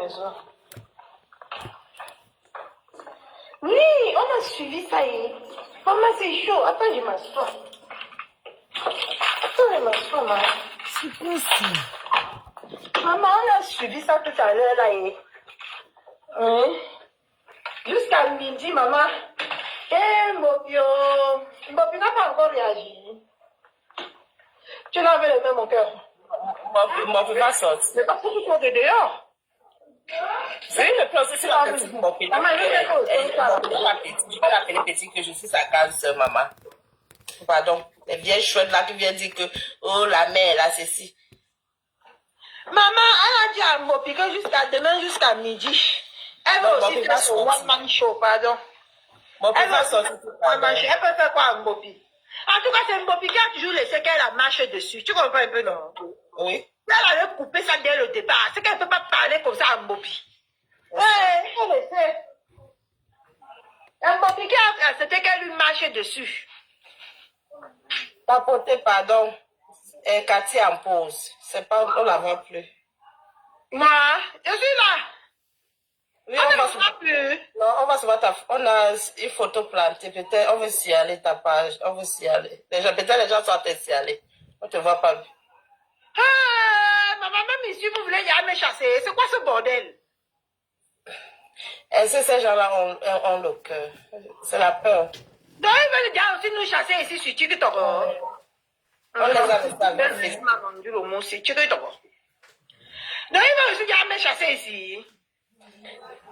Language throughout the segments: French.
maison. Oui, on a suivi ça hier. Maman, c'est chaud. Attends, je m'assois. Attends, je m'assois, maman. C'est quoi ça? Maman, on a suivi ça tout à l'heure, là, hier. Oui. Jusqu'à midi, maman. Et Mbopio n'a pas encore réagi. Tu l'avais le même, mon cœur. Mon va sortir. Mais parce que tu sors de dehors. C'est une place, c'est la petite Mopé. Maman, je vais faire Je peux l'appeler petit que je suis sa grande soeur, maman. Pardon. Les vieilles chouettes là qui viennent dire que, oh, la mère, là, c'est si. Maman, elle a dit à Mbopi que jusqu'à demain, jusqu'à midi. Elle va aussi faire son one-man show, pardon. Elle va sortir. Elle peut faire quoi à Mbopi? En tout cas, c'est Mbopi qui a toujours laissé qu'elle a marché dessus. Tu comprends un peu, non? Oui. Elle avait coupé ça dès le départ. C'est qu'elle ne peut pas parler comme ça à Mbopi. Oui, elle le sait. Mbopi qui a accepté qu'elle lui marche dessus. Papoter, pardon. Cathy en pause. C'est pas, on la voit plus. Moi, je suis là. Oui, On on ne va me voit plus. Non, on va se voir on a une photo plantée, peut-être, on veut s'y aller, ta page, on veut s'y aller. Peut-être les gens sont en train de s'y aller. On te voit pas. Ah, ma maman, monsieur, vous voulez jamais chasser. C'est quoi ce bordel? Est-ce que ces gens-là ont le cœur? C'est la peur. Donc, ils veulent déjà aussi nous chasser ici sur TikTok. On les a laissés avec Facebook. Donc, ils veulent aussi jamais chasser ici.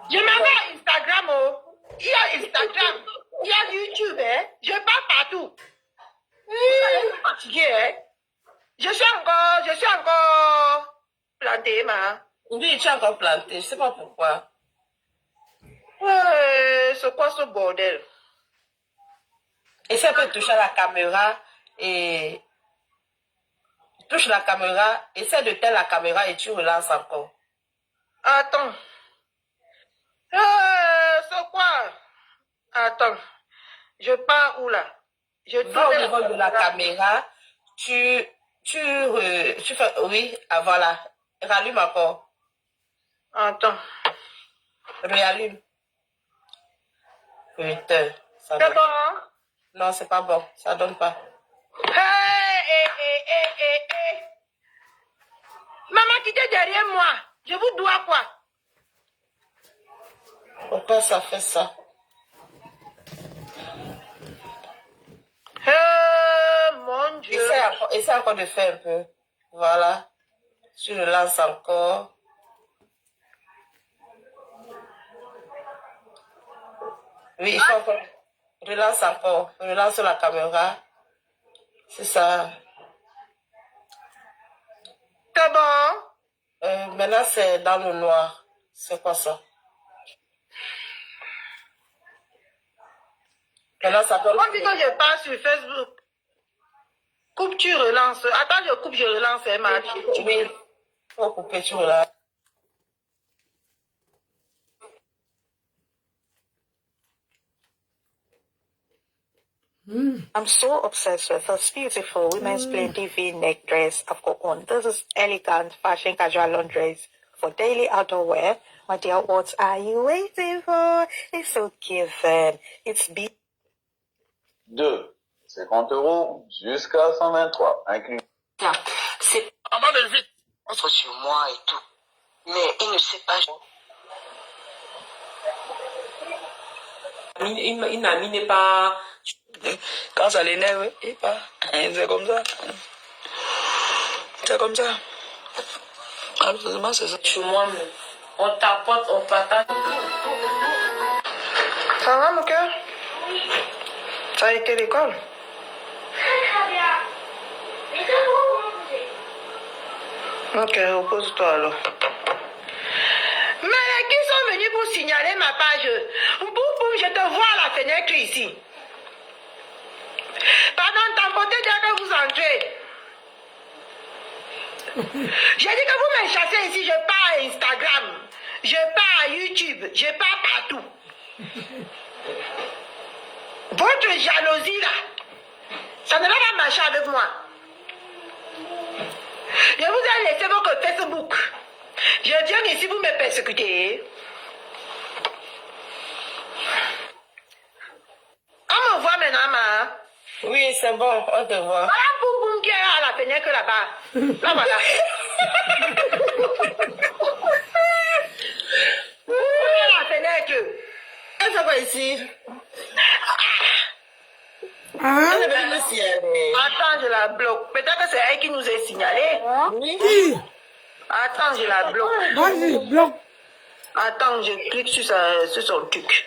Je m'en vais à Instagram. Il y a Instagram. Il y a YouTube. Hein. Je pars partout. Je suis fatiguée. Hein. Je suis encore plantée, ma. Oui, tu es encore planté, je sais pas pourquoi. Ouais, c'est quoi ce bordel? Essaie de toucher la caméra et touche la caméra, essaie de taire la caméra et tu relances encore. Attends. C'est quoi? Attends. Je pars où là? Je Va au niveau de la caméra, tu fais, oui, ah, voilà, rallume encore. Attends. Réallume. Putain, ça C'est donne. bon? Non, c'est pas bon, ça donne pas. Hey. Maman qui était derrière moi, je vous dois quoi? Pourquoi ça fait ça? Mon Dieu. Essaie encore de faire un peu. Voilà. Tu relances encore. Oui, il faut encore. Relance encore. Relance la caméra. C'est ça. C'est bon? Maintenant, c'est dans le noir. C'est quoi ça? Maintenant, ça donne. On dit que je passe sur Facebook. Coupe, tu relances. Attends, je coupe, je relance. Oui. Faut couper, tu relances. I'm so obsessed with this beautiful women's plain TV neck dress I've got on. This is elegant fashion casual laundries for daily outdoor wear. My dear, what are you waiting for? It's so given. It's be. 2, 50 € jusqu'à 123, inclus. C'est Maman, mais vite. entre sur moi et tout. Mais il ne sait pas. Une amie n'est pas... Quand ça l'énerve, et pas. C'est comme ça. C'est comme ça. Absolument, c'est ça. Chez moi, on tapote, on partage. Ça va, mon cœur? Ça a été l'école? Ok, repose-toi alors. Mais qui sont venus pour signaler ma page? Boum, je te vois à la fenêtre ici. Pardon, tampotez dès que vous entrez. J'ai dit que vous me chassez ici, je pars à Instagram, je pars à YouTube, je pars partout. Votre jalousie là, ça ne va pas marcher avec moi. Je vous ai laissé votre Facebook. Je dis ici, vous me persécutez. On me voit maintenant, ma. Oui, c'est bon, on te voit. Voilà, boum boum qui est à la fenêtre là-bas. Là, voilà. À la fenêtre. Elle fait quoi ici? Hein? Elle est venue me signaler. Attends, je la bloque. Peut-être que c'est elle qui nous a signalé. Oui. Qui? Attends, je la bloque. Vas-y, bloque. Attends, je clique sur son truc.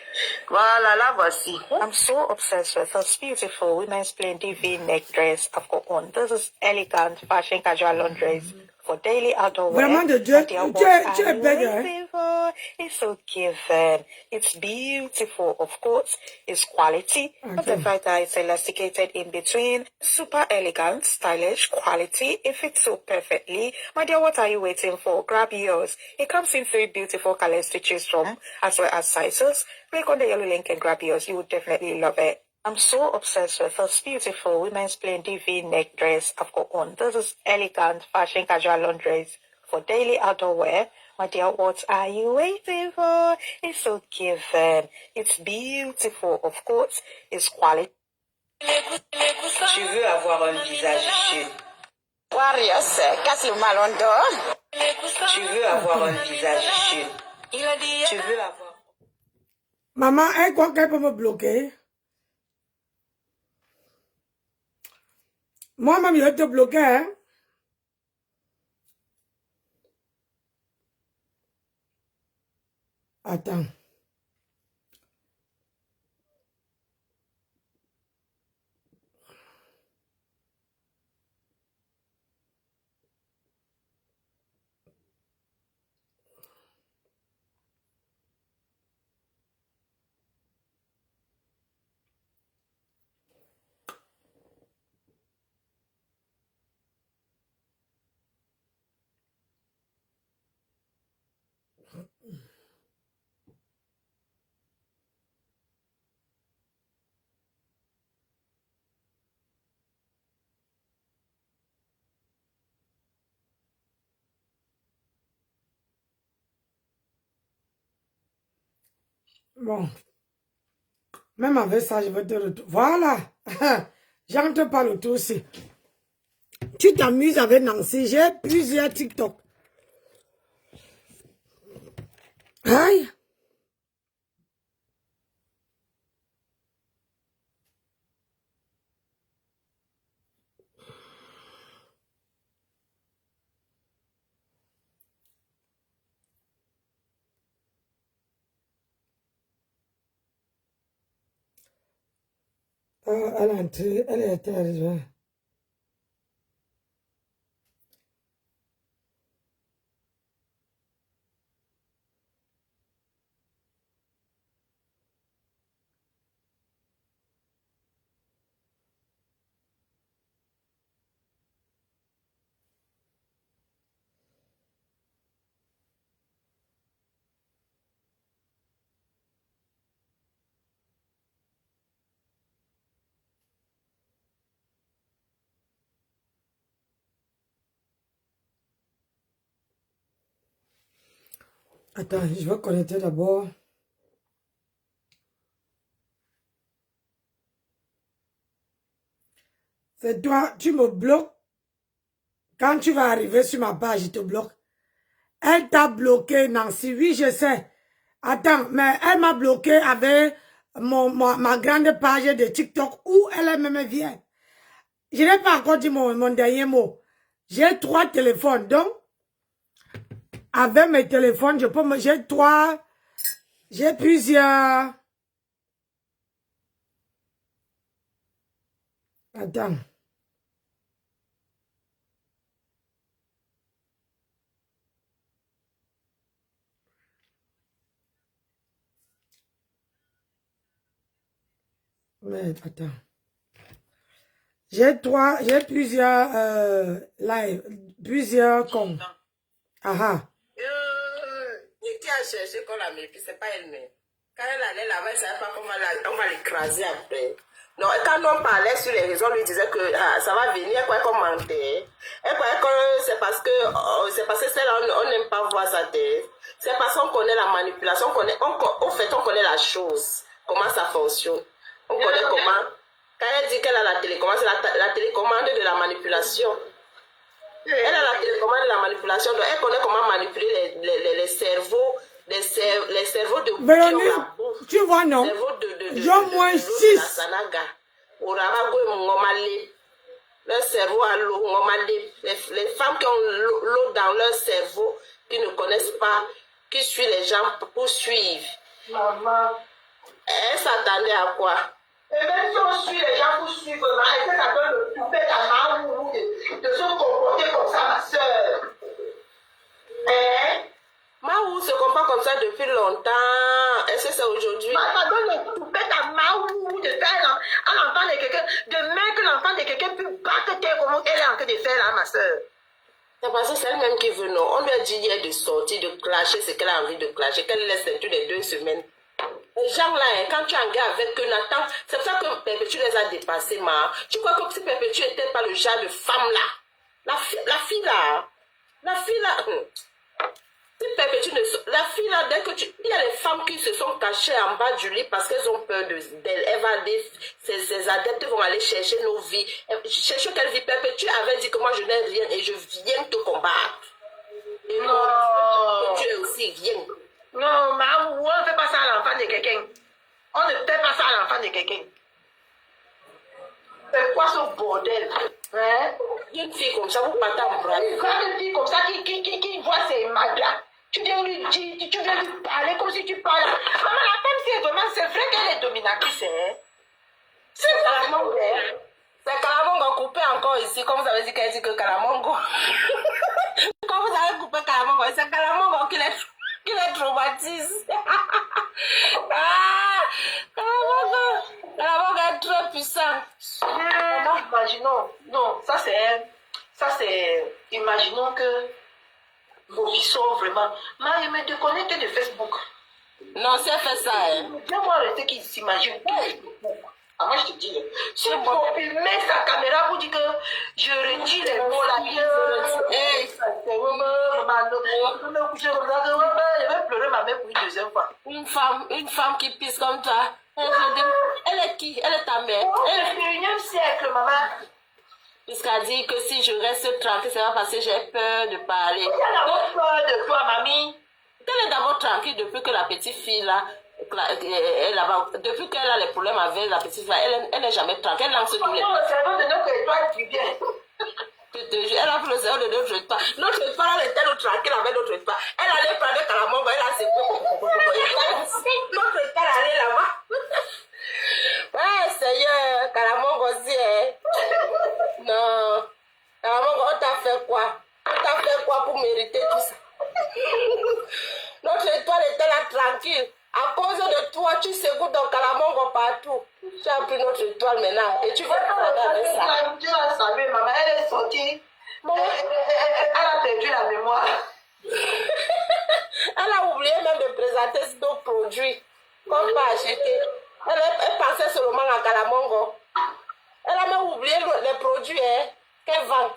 Voilà, là voici. I'm so obsessed with this beautiful women's plenty V-neck dress I've got on. This is elegant fashion casual laundries for daily outdoor wear. Vraiment de Dieu, My dear, what tu es are you bête, hein? waiting for? It's so given. It's beautiful, of course. It's quality. But the fact that it's elasticated in between. Super elegant, stylish, quality. It fits so perfectly. My dear, what are you waiting for? Grab yours. It comes in 3 beautiful colors to choose from, as well as sizes. Click on the yellow link and grab yours. You would definitely love it. I'm so obsessed with this beautiful women's plenty V-neck dress I've got on. This is elegant fashion casual laundries for daily outdoor wear. My dear, what are you waiting for? It's so given. It's beautiful, of course. It's quality. Tu veux avoir un visage jeune. Warriors, casse le malon d'or. Tu veux avoir un visage jeune. Tu veux avoir... Maman, elle croit qu'elle peut me bloquer. Moi-même, je vais te bloquer, hein. Attends. Bon. Même avec ça, je vais te retrouver. Voilà. J'entre pas le tout aussi. Tu t'amuses avec Nancy. J'ai plusieurs TikTok. Aïe. Elle est entrée, elle est arrivée. Attends, je vais connecter d'abord. C'est toi, tu me bloques. Quand tu vas arriver sur ma page, je te bloque. Elle t'a bloqué, Nancy. Oui, je sais. Attends, mais elle m'a bloqué avec ma grande page de TikTok où elle me vient. Je n'ai pas encore dit mon dernier mot. J'ai 3 téléphones, donc avec mes téléphones, je peux me... J'ai plusieurs... Attends. Mais attends. J'ai plusieurs live, plusieurs comptes. Ah. Qui a cherché qu'on la met, puis c'est pas elle-même. Quand elle allait là-bas, elle ne savait pas comment on va l'écraser après. Non, quand on parlait sur les réseaux, on lui disait que ça va venir, elle croyait qu'on mentait. Elle croyait que c'est parce que celle-là, on n'aime pas voir sa tête. C'est parce qu'on connaît la manipulation, on connaît la chose, comment ça fonctionne. On connaît comment. Quand elle dit qu'elle a la télécommande, c'est la télécommande de la manipulation. Elle a la télécommande de la manipulation, donc elle connaît comment manipuler les cerveaux. Les cerveaux de Véronique, tu vois, non? J'en moins 6. Leur cerveau à l'eau, les femmes qui ont l'eau dans leur cerveau, qui ne connaissent pas, qui suivent les gens pour suivre. Maman. Elle s'attendait à quoi? Et même si on suit les gens pour suivre, est-ce que ça donne le poupée à maman de se comporter comme ça, ma soeur? Hein? Maou se comporte comme ça depuis longtemps. Est-ce que c'est aujourd'hui? Ça donne le poupée à Maou de faire un enfant de quelqu'un, de mettre l'enfant de quelqu'un plus battre comme elle est en train de faire là, ma soeur. C'est parce que c'est elle-même qui veut, non. On lui a dit hier de sortir, de clasher ce qu'elle a envie de clasher, qu'elle laisse ceinture les 2 semaines. Les gens là, quand tu en gardes avec Nathan, c'est pour ça que Perpétue les a dépassés, ma. Tu crois que si Perpétue n'était pas le genre de femme là, la fille là, si Perpétue la fille là, dès que il y a les femmes qui se sont cachées en bas du lit parce qu'elles ont peur d'elle. Elle va dire, ses adeptes vont aller chercher nos vies. Chercher quelle vie? Perpétue avait dit que moi je n'ai rien et je viens te combattre. Et non, tu es aussi, viens. Non, maman, on ne fait pas ça à l'enfant de quelqu'un. On ne fait pas ça à l'enfant de quelqu'un. C'est quoi ce bordel? Hein? Une fille comme ça, vous partez en bras. Une fille comme ça qui voit ses magas. Tu viens lui dire, tu viens lui parler comme si tu parles. Maman, la femme, c'est vrai qu'elle est dominatrice. Hein? C'est Kalamongo. C'est Kalamongo coupé encore ici. Comme vous avez dit qu'elle dit que Kalamongo. Quand vous avez coupé Kalamongo, c'est Kalamongo qui les traumatise. Kalamongo est très puissant. Imaginons, non, ça c'est, imaginons que vos vies sont vraiment. Marie, mais te connecter de Facebook. Non, si elle fait ça, hein. Viens-moi arrêter qui s'imagine. Ah, moi je te dis, si il met sa caméra pour dire que je retire les mots là, je vais pleurer ma mère pour une deuxième fois. Une femme qui pisse comme toi. Elle est qui? Elle est ta mère. Elle est du 1e siècle, maman. Puisqu'elle dit que si je reste tranquille, ça va passer, j'ai peur de parler. Elle a d'abord peur de toi, mamie. Elle est d'abord tranquille depuis que la petite fille là, depuis qu'elle a les problèmes avec la petite fille, elle n'est jamais tranquille. Elle lance tous les... Non, le cerveau de notre étoile qui vient. Elle a pris le cerveau de notre étoile. Notre étoile, elle était tranquille avec notre étoile. Elle allait prendre Kalamongo, elle a secoué. Notre étoile allait là-bas. Ouais, Seigneur, Kalamongo aussi, hein. Non. Kalamongo, on t'a fait quoi? On t'a fait quoi pour mériter tout ça? Notre étoile était là tranquille. À cause de toi, tu secoues ton Kalamongo partout. Tu as pris notre étoile maintenant. Et tu vas avec ça. Tu as salué, maman. Elle est sortie. Elle a perdu la mémoire. Elle a oublié même de présenter d'autres produits qu'on peut acheter. Elle pensait seulement à Kalamongo. Elle a même oublié les produits qu'elle vend.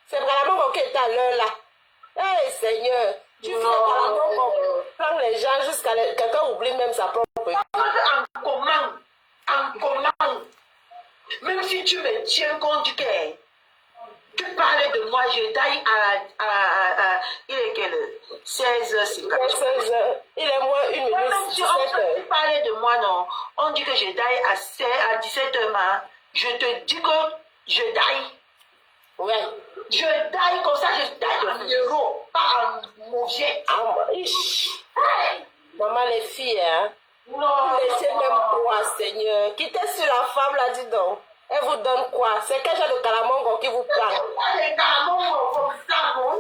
C'est Kalamongo qui est à l'heure là. Hey Seigneur, tu fais Kalamongo, prends les gens jusqu'à quelqu'un oublie même sa propre vie. En commande. Même si tu me tiens compte du cœur, tu parlais de moi, je taille il est quelle heure? 16h, 16h. Il est moins 1 minute. Même si on parlait de moi, non. On dit que je taille à 17h, je te dis que je taille. Ouais. Je taille comme ça, je taille en euros, pas en mauvais. Hey. Maman, les filles, hein. Non. Laissez même croire, Seigneur. Quittez sur la femme, là, dis donc. Elle vous donne quoi? C'est quel genre de Kalamongo qui vous prend? Les Kalamongo comme ça, bon.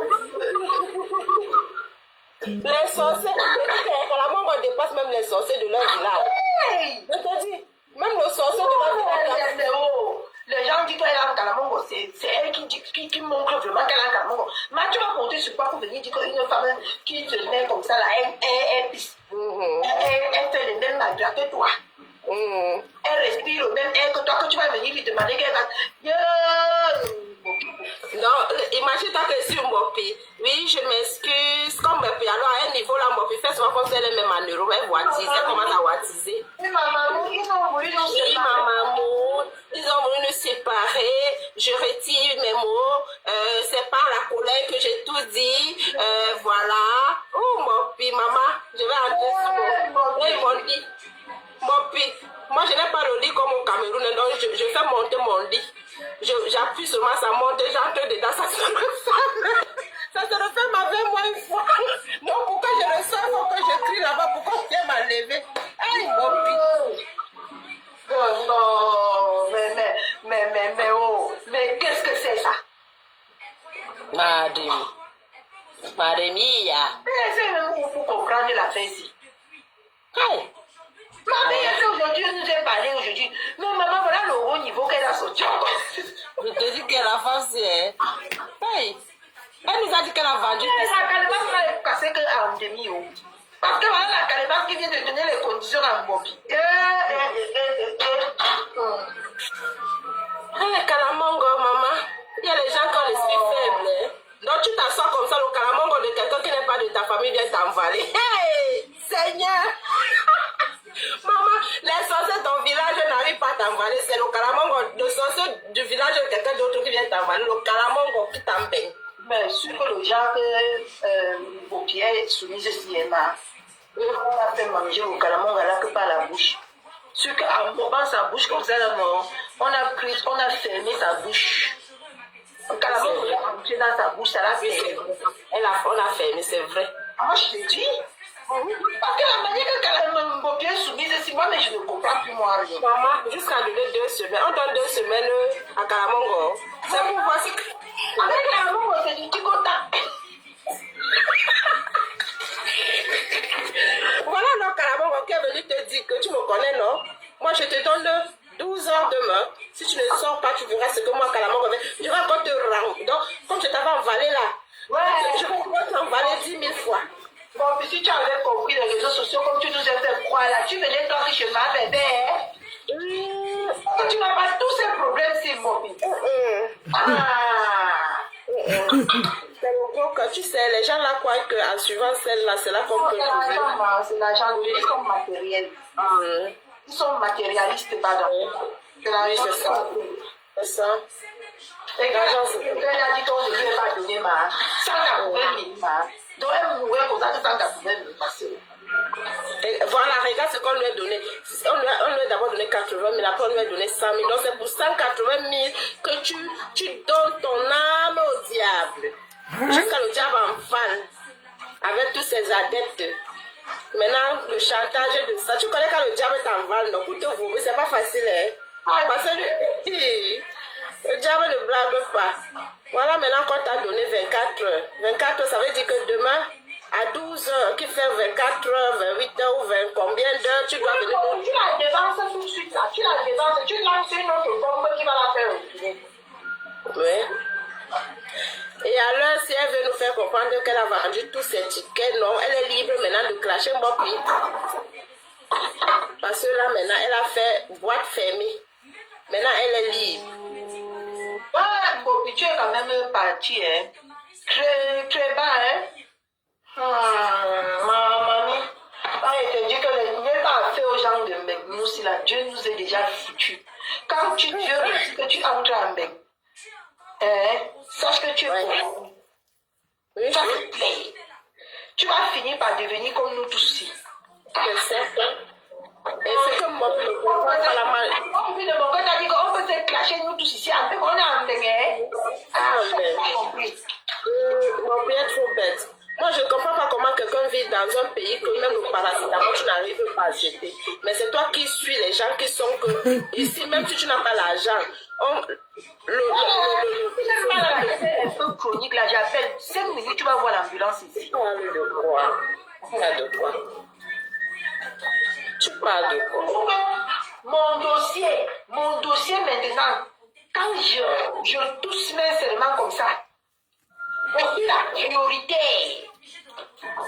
Les sorciers, les Kalamongo dépassent même les sorciers de leur village. Hey. Je te dis, même les sorciers de leur village. Les gens disent qu'elle a un Kalamongo, c'est elle qui montre vraiment qu'elle a un Kalamongo. Mais tu vas compter sur quoi pour venir dire qu'une femme qui se met comme ça, là, elle pisse. Elle fait les mêmes malgré que toi. Elle respire fille le même air que toi, que tu vas venir lui demander qu'elle va... Non, imagine-toi que sur Mopi, oui, je m'excuse, comme Mopi, alors à un niveau là, Mopi fait souvent comme si elle est même en euro, elle voitise, elle commence à voitiser. Oui, maman, ils ont voulu nous séparer. Oui, maman, ils ont voulu nous séparer, je retire mes mots, c'est par la colère que j'ai tout dit, voilà. Oh, Mopi, maman, je vais entrer sur mon lit. Mopi, moi je n'ai pas le lit comme au Cameroun, donc je fais monter mon lit. J'appuie seulement, ça monte, j'entre dedans, ça se referme. Ça se referme avec moi une fois. Donc pourquoi je le sors, faut que je crie là-bas, pourquoi tu m'as levé? Aïe, Mopi. Oh non, mais qu'est-ce que c'est ça? Madame Mia. C'est même pour comprendre la fin ici. Aïe. Ma mère, aujourd'hui, elle nous a parlé aujourd'hui. Mais maman, voilà le haut niveau qu'elle a sorti. Je te dis qu'elle a fait, hey. Elle nous a dit qu'elle a vendu. La calebasse là est cassée qu'en demi. Parce que voilà la calebasse qui vient de donner les conditions à Mobi. Le calamongo, maman. Il y a les gens qui ont l'esprit faible. Hein. Donc tu t'assois comme ça, le calamongo de quelqu'un qui n'est pas de ta famille vient t'envaler. Hey, Seigneur. Maman, les sorciers de ton village n'arrivent pas à t'envaler. C'est le calamongo, le sorcier du village de quelqu'un d'autre qui vient t'envaler. Le calamongo qui t'embête. Mais sur le genre que Mobi est soumise ici, on a fait manger le calamongo là que par la bouche. Sur qu'en bobant sa bouche comme ça, là, non, on a fermé sa bouche. Le calamongo est rentré dans sa bouche, ça l'a fait. On a fermé, c'est vrai. Moi, je te dis. Parce que la manière que Mobi est soumise ici, moi, mais je ne comprends plus moi rien. Maman, jusqu'à donner 2 semaines. On donne 2 semaines à calamongo. C'est pour voir si... Avec calamongo, c'est du ticota. Voilà non calamongo qui est venu te dire que tu me connais, non? Moi, je te donne 12 heures demain. Si tu ne sors pas, tu verras ce que moi, calamongo, je vais encore te rendre. Donc, comme je t'avais envalé là, je vais t'envaler 10 000 fois. Bon, puis si tu avais compris les réseaux sociaux comme tu nous as fait croire là, tu venais quand chez ma bébé, hein? Tu n'as pas tous ces problèmes, c'est mon fils. C'est le gros que tu sais, les gens là croient qu'en suivant celle-là, c'est là qu'on peut trouver. C'est l'argent, ils sont matériels. Ils sont matérialistes, pardon. C'est l'argent, c'est ça. C'est ça. Et l'argent, c'est elle a dit qu'on ne lui a pas donné ma 180 000 ma. Donc elle mourait pour ça que 180 000 passer. Voilà, regarde ce qu'on lui a donné. On lui a d'abord donné 80 000, après on lui a donné 100 000. Donc c'est pour 180 000 que tu donnes ton âme au diable. Jusqu'à le diable enfale avec tous ses adeptes. Maintenant, le chantage de ça. Tu connais quand le diable t'envale, donc pour te vous, c'est pas facile. Hein? Parce que le diable ne blague pas. Voilà, maintenant qu'on t'a donné 24 heures. 24 heures, ça veut dire que demain, à 12 heures, qui fait 24 heures, 28 heures ou 20, combien d'heures tu dois venir? Tu la dévances tout de suite là. Tu la dévances, tu lances une autre bombe qui va la faire retourner. Oui. Et alors, si elle veut nous faire comprendre qu'elle a vendu tous ses tickets, non, elle est libre maintenant de clasher Mopi. Parce que là, maintenant, elle a fait boîte fermée. Maintenant, elle est libre. Ouais, Mopi, tu es quand même parti, hein. Très, très bas, hein. Ma mamie, elle te dit que n'est pas fait aux gens de Mbek. Nous, si là, Dieu nous est déjà foutus. Quand Dieu dit que tu entres en Mbek, sache que tu es pour. Oui, Ça te plaît. Tu vas finir par devenir comme nous tous ici. c'est certain. Et c'est comme Mopi, on va pas la mal. On peut demander, t'as dit qu'on peut se clasher nous tous ici. En fait, on est en Mbek, hein. Ah, mais Compris. Mopi est trop bête. Moi, je ne comprends pas comment quelqu'un vit dans un pays que même le paracétamol, tu n'arrives pas à acheter. Mais c'est toi qui suis les gens qui sont que... Ici, même si tu n'as pas l'argent, C'est un peu chronique là, j'appelle 5 minutes, tu vas voir l'ambulance ici. Tu parles de quoi? Tu parles de quoi? Tu parles de quoi? Mon dossier maintenant, quand je tousse mes serments comme ça, aussi la priorité.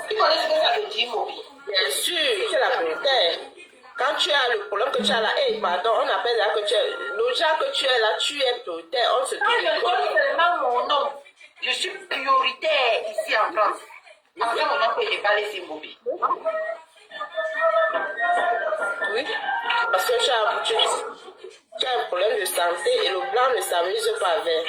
Tu connais ce que ça veut dire, Mobi? Bien sûr, c'est la priorité. Quand tu as le problème que tu as là, pardon, on appelle là que tu es, le genre que tu es là, tu es prioritaire, on se Quand je donne seulement mon nom, je suis prioritaire ici en France. En ce moment que je parle ici, Bobby. Oui, parce que tu as un problème de santé et le blanc ne s'amuse pas avec.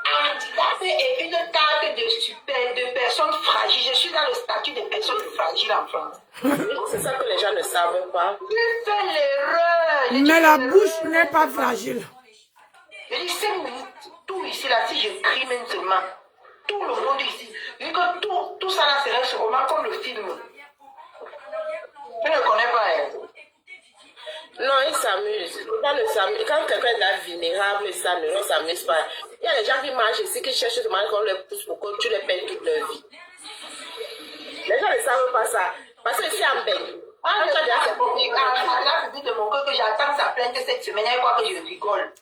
Handicapé et une carte de personnes fragiles. Je suis dans le statut de personnes fragiles en France. C'est ça que les gens ne savent pas. Tu fais l'erreur. Mais la bouche n'est pas fragile. Je dis 5 minutes, tout ici là, si j'écris même seulement, tout le monde ici, vu que tout ça là serait sûrement comme le film. Je ne connais pas. Hein. Non, ils s'amusent. Quand quelqu'un est là vulnérable, on ne s'amuse pas. Il y a des gens qui marchent ici, qui cherchent de manière qu'on les pousse pour que tu les payes toute leur vie. Les gens ne savent pas ça. Parce que c'est en Belgique. La public de mon cœur que j'attends sa plainte cette semaine, elle croit que je rigole.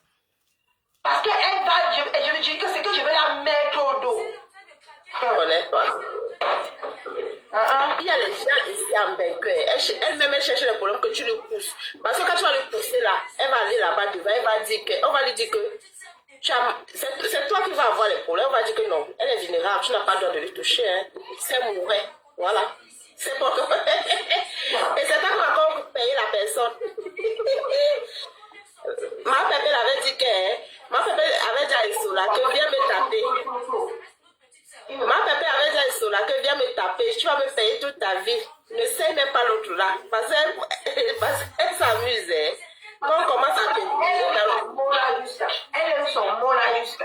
Parce qu'elle va, je me dis que c'est que je vais la mettre au dos. Je ne connais pas. Il y a les gens ici en Belgique. Elle-même, elle cherche le problème que tu le pousses. Parce que quand tu vas le pousser là, elle va aller là-bas devant, on va lui dire que c'est toi qui vas avoir les problèmes. On va dire que non, elle est vulnérable, tu n'as pas le droit de lui toucher. Hein. C'est mourir. Voilà. C'est pour que... Et c'est pas encore payer la personne. Ma pépé avait dit que... Ma pépé avait déjà Isola que viens me taper. Ma pépé avait déjà Isola que viens me taper. Tu vas me payer toute ta vie. Ne sais même pas l'autre là. Parce qu'elle s'amuse. Hein. Quand on commence à te... Elle aime son mot là juste.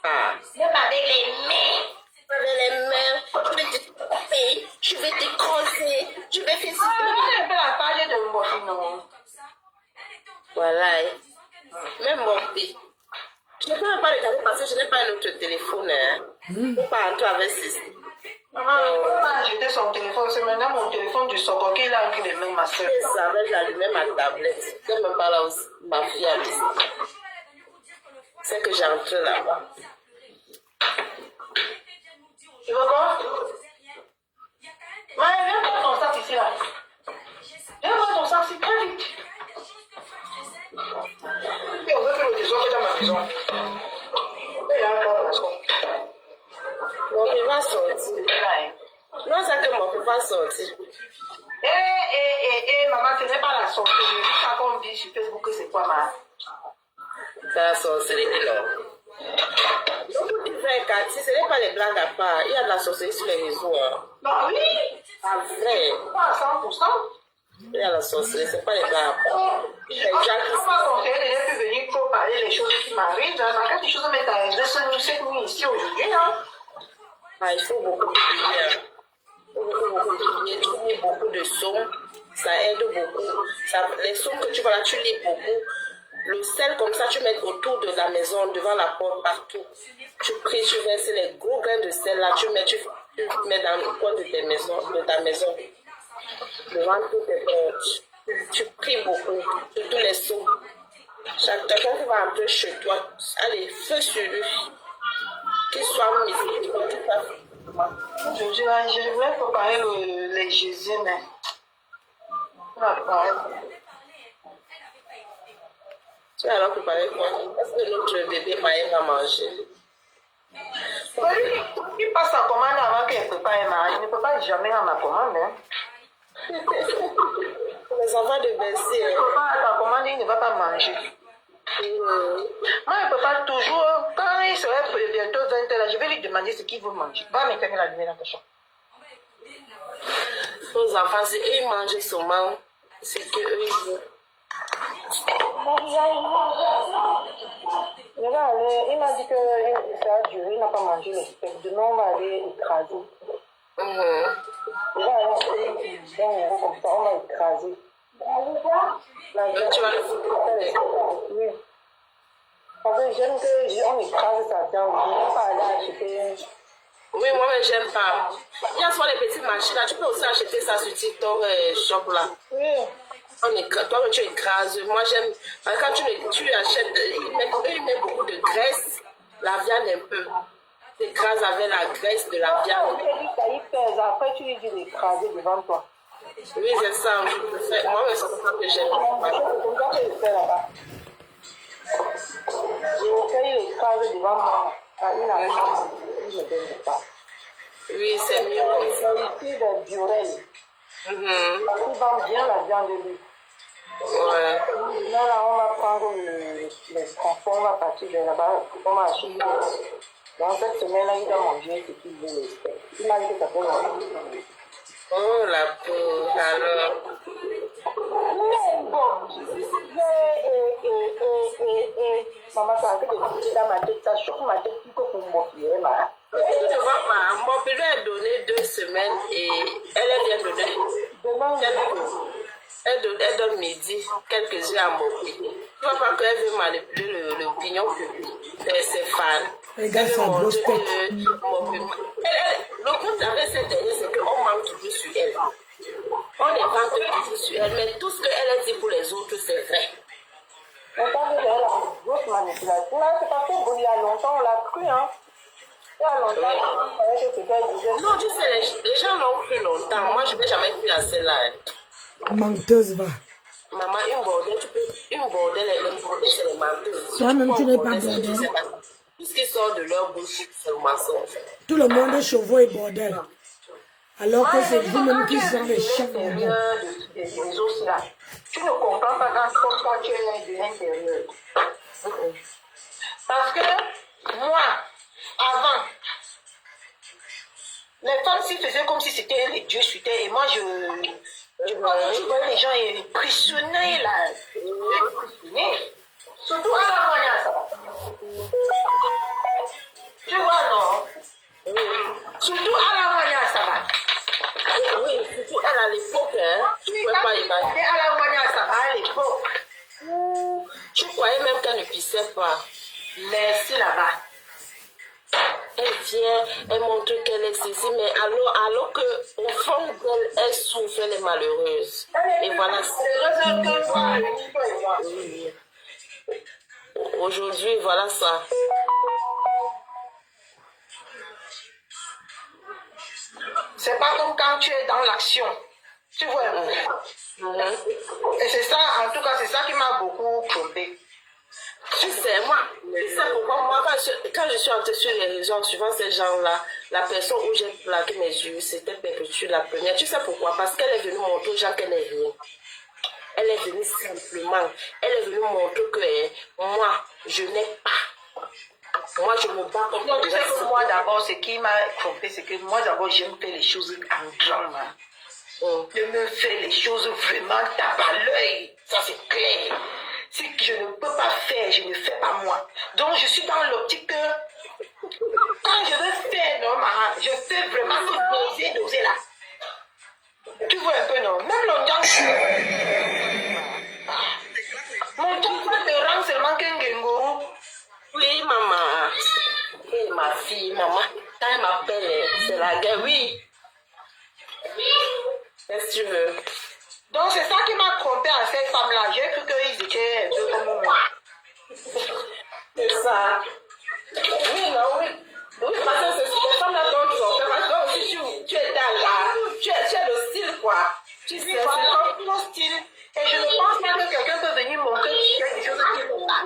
Ah. Même avec les mains. Avec les mains, je vais te taper, je vais te creuser, je vais faire ça. Elle fait la page de mon non. Voilà. Même mon fils. Je ne peux même pas regarder parce que je n'ai pas un autre téléphone. Hein. Je ne peux pas entrer avec ceci. J'étais son téléphone, c'est maintenant mon téléphone du Soko qui a inclus les mains, ma soeur. Je savais, j'allumais ma tablette. Je ne sais même pas là où ma fille a laissé. C'est que j'entre là-bas. Tu veux quoi? Ouais, viens prendre ton sac ici là. Viens prendre ton sac ici très vite. Et on veut faire le désordre dans ma maison. Et là, on va la maison. Mon fils va sortir. Non, c'est que mon fils va sortir. Maman, ce n'est pas la sortie. Je dis ça qu'on dit sur Facebook que c'est quoi, ma? C'est la sorcellerie, là. Beaucoup de frères quartier, ce n'est pas les blagues à part. Il y a de la sorcellerie sur les réseaux. Hein. Bah oui. Ah, vrai. Pas à 100%. Il y a la sorcellerie, ce n'est pas les blagues à part. Les gens On m'a conseillé de ne plus venir trop parler les choses qui m'arrivent. Dans quelque chose m'est arrivé cette nuit ici aujourd'hui. Hein. Ah, il faut beaucoup de prières. Il faut beaucoup de prières. Tu lis beaucoup de sons. Ça aide beaucoup. Les sons que tu vois là, tu lis beaucoup. Le sel comme ça, tu mets autour de la maison, devant la porte, partout. Tu pries, tu verses les gros grains de sel là, tu mets dans le coin de ta maison. Devant toutes tes portes. Tu pries beaucoup, sur tous les sons. Chacun qui va entrer chez toi, allez, feu sur lui. Qu'il soit miséricordieux. Je vais préparer les Jésus, mais... Tu vas alors préparer quoi? Est-ce que notre bébé Maël va manger? Il passe sa commande avant qu'elle prépare ma. Il ne peut pas jamais à ma commande. Hein. Les enfants de Bessie. Il ne peut pas à ta commande, il ne va pas manger. Moi, je ne peux pas toujours. Quand il serait bientôt 20h, je vais lui demander ce qu'il veut manger. Va m'éteindre la lumière dans ta chambre. Aux enfants, si eux ils mangent seulement, c'est que eux ils veulent. Il m'a dit que ça a duré, il n'a pas mangé le steak. Demain, on va aller écraser. On va aller comme ça, on va écraser. Donc tu vas le foutre. Oui. Parce que j'aime qu'on écrase ça. Je ne vais pas aller acheter. Oui, moi, mais j'aime pas. Il y a souvent les petites machines là, tu peux aussi acheter ça sur TikTok shop là. Oui. Toi, tu écrases. Moi, j'aime. Quand tu achètes, ils mettent beaucoup de graisse, la viande un peu. Tu écrases avec la graisse de la viande. Ça y pèse. Après, tu lui dis d'écraser devant toi. Oui, c'est ça. Moi, c'est ça que j'aime. Je recueille les phrases devant moi. Je ne donne pas. Oui, c'est mieux comme ça. C'est des durelles. Parce qu'ils vendent bien la viande de lui. Ouais. Là, on va prendre les transports, on va partir de là-bas, on va acheter. Dans cette semaine-là, il doit manger ce qu'il veut. Il m'a dit que ça peut manger. Oh, la peau. Alors. Mais bon, maman, ça a fait des petits dans ma tête, ça choque ma tête plus que pour m'offrir, là. Tu ne vois pas, mon bébé a donné 2 semaines et elle vient de donner. Demain, Elle donne midi, quelques heures à mon pays. Tu ne vois pas qu'elle veut manipuler l'opinion publique. Ses fans. Regarde sa grosse tête. Le compte avec cette dernière, c'est qu'on manque toujours sur elle. On est pas toujours sur elle, mais tout ce qu'elle a dit pour les autres, c'est vrai. on parle de la grosse manipulation. Là, c'est parce qu'il y a longtemps, on l'a cru, hein. Il y a longtemps, on savait que c'était... Non, tu sais, les gens l'ont cru longtemps. Moi, je n'ai jamais cru à celle-là. Menteuse, va. Maman, une bordelle, les bordelles, c'est les menteuses. Toi-même, tu n'es pas bordel. bordel. Tout ce qui sort de leur bouche, c'est le mensonge. Tout le monde est chauveau et bordel. Alors que c'est vous-même qui sont les chefs bordel. Tu ne comprends pas quand tu es de l'intérieur. Parce que moi, avant, les femmes s'y faisaient comme si c'était les dieux sur terre. Et moi, je voyais les gens impressionnés là. Impressionnés. Surtout à la moyenne, ça va. Tu vois, non? Surtout à la moyenne, ça va. Oui, surtout elle à l'époque, hein. Tu ne pouvais pas imaginer. À la moyenne, ça va à l'époque. Je croyais même qu'elle ne pissait pas. Merci là-bas. Elle vient, elle montre qu'elle est ceci, mais alors qu'au fond d'elle, elle souffre, elle est malheureuse. Et voilà. Aujourd'hui, voilà ça. C'est pas comme quand tu es dans l'action. Tu vois. Et c'est ça, en tout cas, c'est ça qui m'a beaucoup trompé. Tu sais, moi, c'est pourquoi moi, quand je suis entrée sur les réseaux, en suivant ces gens-là, la personne où j'ai plaqué mes yeux, c'était Perpétue la première. Tu sais pourquoi? Parce qu'elle est venue montrer aux gens qu'elle n'est rien. Elle est venue simplement. Elle est venue montrer que moi, je n'ai pas. Moi, je me bats comme Non, tu sais que moi, d'abord, ce qui m'a trompé, c'est que moi, d'abord, j'aime faire les choses en grand. Je me fais les choses vraiment tape à l'œil. Ça, c'est clair. Ce que je ne peux pas faire, je ne fais pas moi. Donc, je suis dans l'optique que quand je veux faire, non, je fais vraiment doser là. Tu vois un peu, non? Même longtemps, mon temps me rend seulement qu'un gengourou. Oui, maman. Et ma fille, maman, quand elle m'appelle, c'est la guerre, oui. Qu'est-ce que tu veux? Donc, c'est ça qui m'a trompé à cette femme-là. J'ai cru qu'ils étaient un peu comme moi. C'est ça. Oui, non, oui. Oui, parce que c'est ces femmes-là dont tu en fais. Parce que aussi, tu es dans la... Tu es le style, quoi. Tu sais, c'est mon style. Et je ne pense pas que quelqu'un peut venir montrer quelque chose qui ne pas.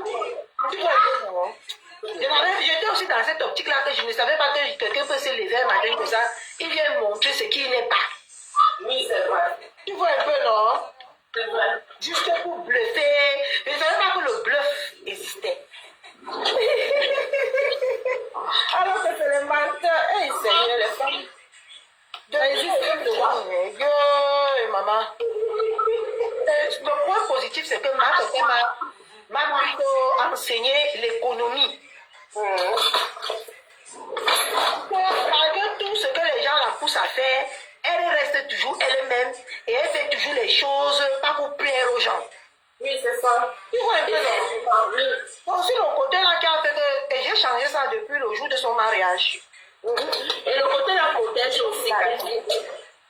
Tu vois un peu, non? J'étais aussi dans cette optique-là que je ne savais pas que quelqu'un peut se lever un matin comme ça. Il vient montrer ce qu'il n'est pas. oui, c'est vrai. Tu vois un peu, non? C'est vrai. Juste pour bluffer. Je ne savais pas que le bluff existait. Alors que c'est les menteurs. Hey, Seigneur, les femmes. Maman. Le point positif, c'est que ma tata m'a plutôt enseigné l'économie. Malgré tout ce que les gens la poussent à faire, elle reste toujours elle-même et elle fait toujours les choses pas pour plaire aux gens. Oui, c'est ça. Tu vois un peu, non? Bon, c'est le côté là qui a fait que j'ai changé ça depuis le jour de son mariage. Et le côté la protège aussi, Cathy.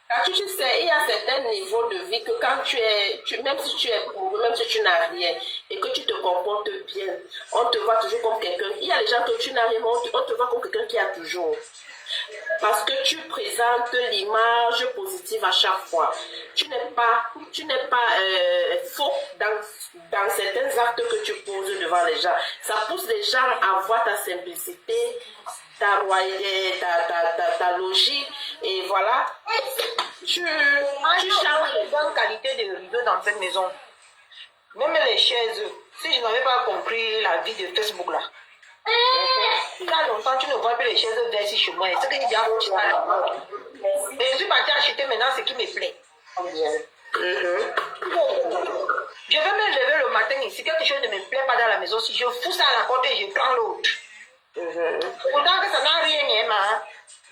Cathy, tu sais, il y a certains niveaux de vie que quand même si tu es pauvre, même si tu n'as rien, et que tu te comportes bien, on te voit toujours comme quelqu'un. Il y a les gens que tu n'as rien, mais on te voit comme quelqu'un qui a toujours. parce que tu présentes l'image positive à chaque fois. Tu n'es pas faux dans certains actes que tu poses devant les gens. Ça pousse les gens à voir ta simplicité, ta royauté, ta logique, et voilà. Tu changes les bonnes qualités de rideaux dans cette maison. Même les chaises, si je n'avais pas compris la vie de Facebook là. Il y a longtemps, tu ne vois plus les chaises vertes chez moi. C'est que j'ai déjà acheté à l'époque. Et je suis partie acheter maintenant ce qui me plaît. Je vais me lever le matin et si quelque chose ne me plaît pas dans la maison, si je fous ça à la porte et je prends l'autre. Pourtant que ça n'a rien, hein.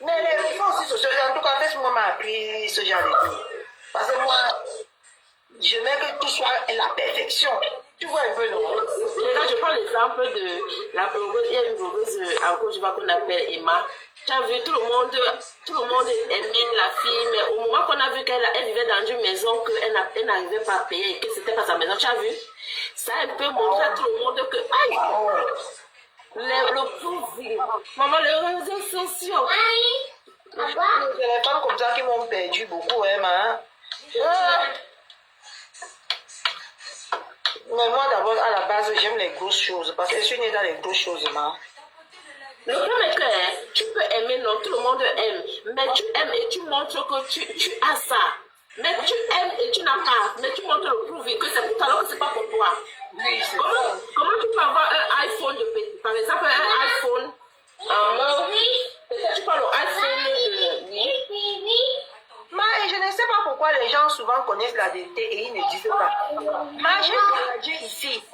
Mais les réseaux aussi sociaux, en tout cas, Facebook m'a appris ce genre de choses. Parce que moi, je veux que tout soit la perfection. Tu vois un peu, non? Là, je prends l'exemple de la blogueuse. Il y a une blogueuse en Côte d'Ivoire qu'on appelle Emma. Tu as vu, tout le monde aimait la fille, mais au moment qu'on a vu qu'elle vivait dans une maison qu'elle n'arrivait pas à payer et que c'était pas sa maison, tu as vu? Ça a un peu montré à tout le monde que, aïe! Le pauvre. Maman, les réseaux sociaux. C'est les femmes comme ça qui m'ont perdu beaucoup, hein, ma. Mais moi, d'abord, à la base, j'aime les grosses choses. Parce que je suis née dans les grosses choses, ma. Le problème est que tu peux aimer, non, tout le monde aime. Mais tu aimes et tu montres que tu as ça. Mais tu aimes et tu n'as pas. Mais tu montres le prouver que c'est pour toi, alors que c'est pas pour toi. Oui, c'est Comment tu peux avoir un iPhone de petit? Par exemple, un iPhone. Peut-être tu parles l'iPhone de. Mais je ne sais pas pourquoi les gens souvent connaissent la vérité et ils ne disent pas. Mais j'ai voyagé ici.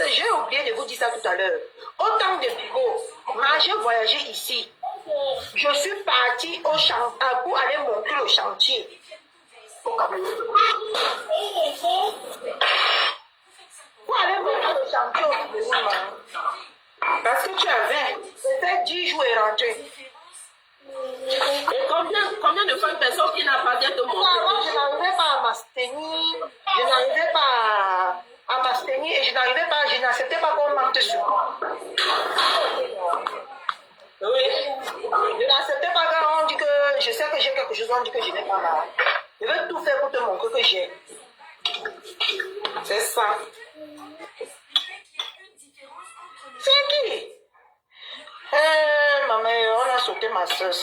J'ai oublié de vous dire ça tout à l'heure. Autant de bureaux, mais j'ai voyagé ici. Je suis partie au chantier pour aller monter le chantier au Cameroun. Pour aller monter le chantier au Cameroun. Parce que tu avais, c'était 10 jours et rentré. Et combien de fois une personne qui n'a pas bien de monter? Je n'arrivais pas à m'abstenir. Je n'arrivais pas à m'abstenir et je n'acceptais pas qu'on mente sur moi. Oui. Je n'acceptais pas quand on dit que je sais que j'ai quelque chose, on dit que je n'ai pas mal. Je vais tout faire pour te montrer que j'ai. C'est ça. C'est qui? Ma mère, on a sauté ma soeur.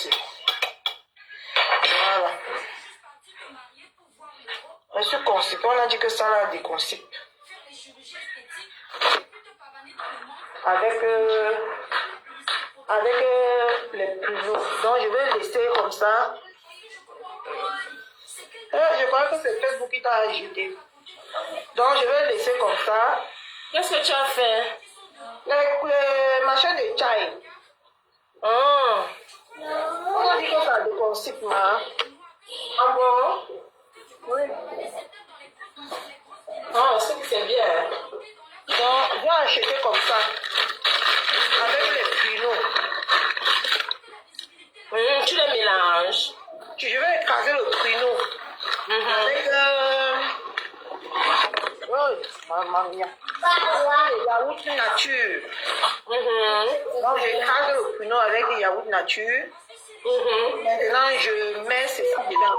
Voilà. Je suis constipée, on a dit que ça la déconstipe. Avec les pruneaux. Donc je vais laisser comme ça. Je crois que c'est Facebook qui t'a ajouté. Donc je vais laisser comme ça. Qu'est-ce que tu as fait? Les machins de chai. On a dit que ça déconstipe, ma. Ah bon? Oui. C'est bien. Donc, je vais acheter comme ça. Avec les pruneaux. Tu les mélanges. Je vais écraser le pruneau. Avec maman mia. Le yaourt nature. Donc, j'écrase le pruneau avec le yaourt nature. Maintenant, je mets ceci dedans.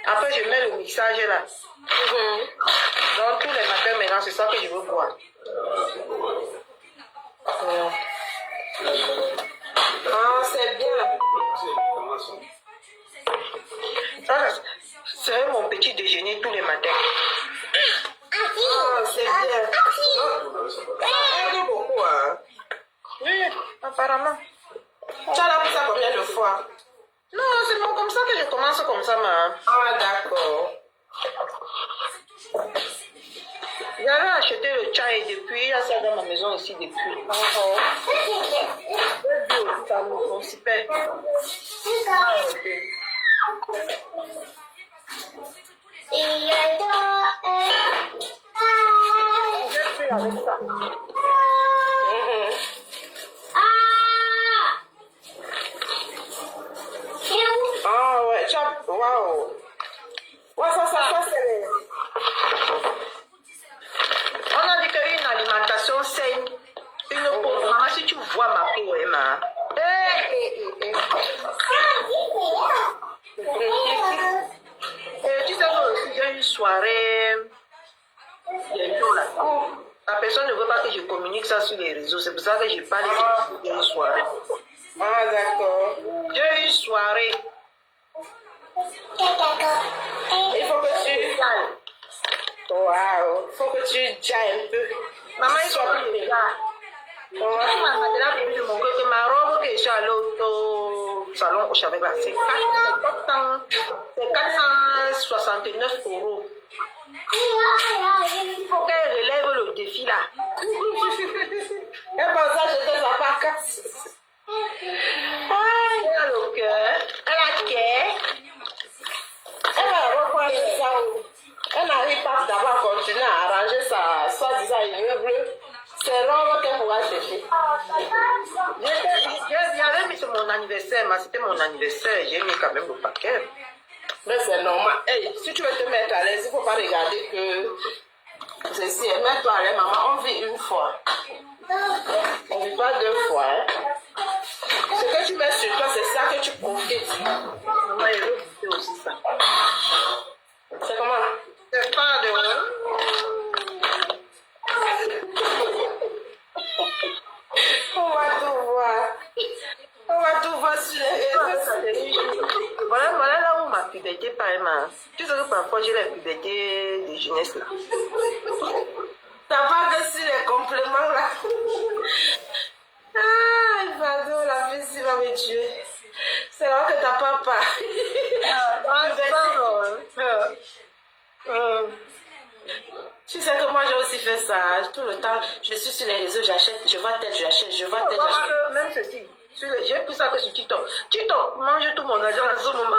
Après, je mets le mixage là. Donc, tous les matins, maintenant, c'est ça que je veux boire. C'est bien. Ça, c'est mon petit déjeuner tous les matins. C'est bien. Ça aide beaucoup, hein? Oui, apparemment. Tu as lavé ça combien de fois? Non, c'est bon comme ça que je commence comme ça, ma. Ah, d'accord. J'avais acheté le chai depuis, il y a ça dans ma maison ici depuis. Ça me constipait. J'ai fait avec ça. Ah ouais, waouh. Ouais, ça c'est... On a dit qu'une alimentation saine, une peau une soirée bientôt là. La personne ne veut pas que je communique ça sur les réseaux. C'est pour ça que je parle d'une soirée. Ah, d'accord. J'ai une soirée. Il faut que tu... Waouh. Il faut que tu jailles un peu. Maman, il faut que je regarde. Maintenant, bébé de mon cœur, que ma robe que je suis allée au salon couche avec là, c'est 469 €. Il faut qu'elle relève le défi là. Et pour ça, je te vois pas casse. Elle a le cœur, elle a cœur. Elle va reprendre ça. Elle n'arrive pas d'abord à continuer à arranger sa soi-disant immeuble. C'est l'homme qu'elle pourra chercher. J'avais mis sur mon anniversaire, mais c'était mon anniversaire, j'ai mis quand même le paquet. Mais c'est normal. Hey, si tu veux te mettre à l'aise, il ne faut pas regarder que ceci. Mets-toi à l'aise, maman. On vit une fois. On ne vit pas deux fois. Hein. Ce que tu mets sur toi, c'est ça que tu profites. Maman, elle veut goûter aussi ça. C'est comment là? C'est pas de... On va tout voir. On va tout voir sur les réseaux. Voilà là où ma puberté paraît ma... Tu sais que parfois j'ai la puberté de jeunesse là. T'as pas que sur les compléments là. Ah, pardon, la fille va me tuer. C'est là que t'as papa. Tu sais que moi j'ai aussi fait ça. Tout le temps, je suis sur les réseaux, j'achète, je vois tel, j'achète, je vois tel, j'achète. Même ceci. J'ai plus ça que sur TikTok. TikTok mange tout mon argent à ce moment.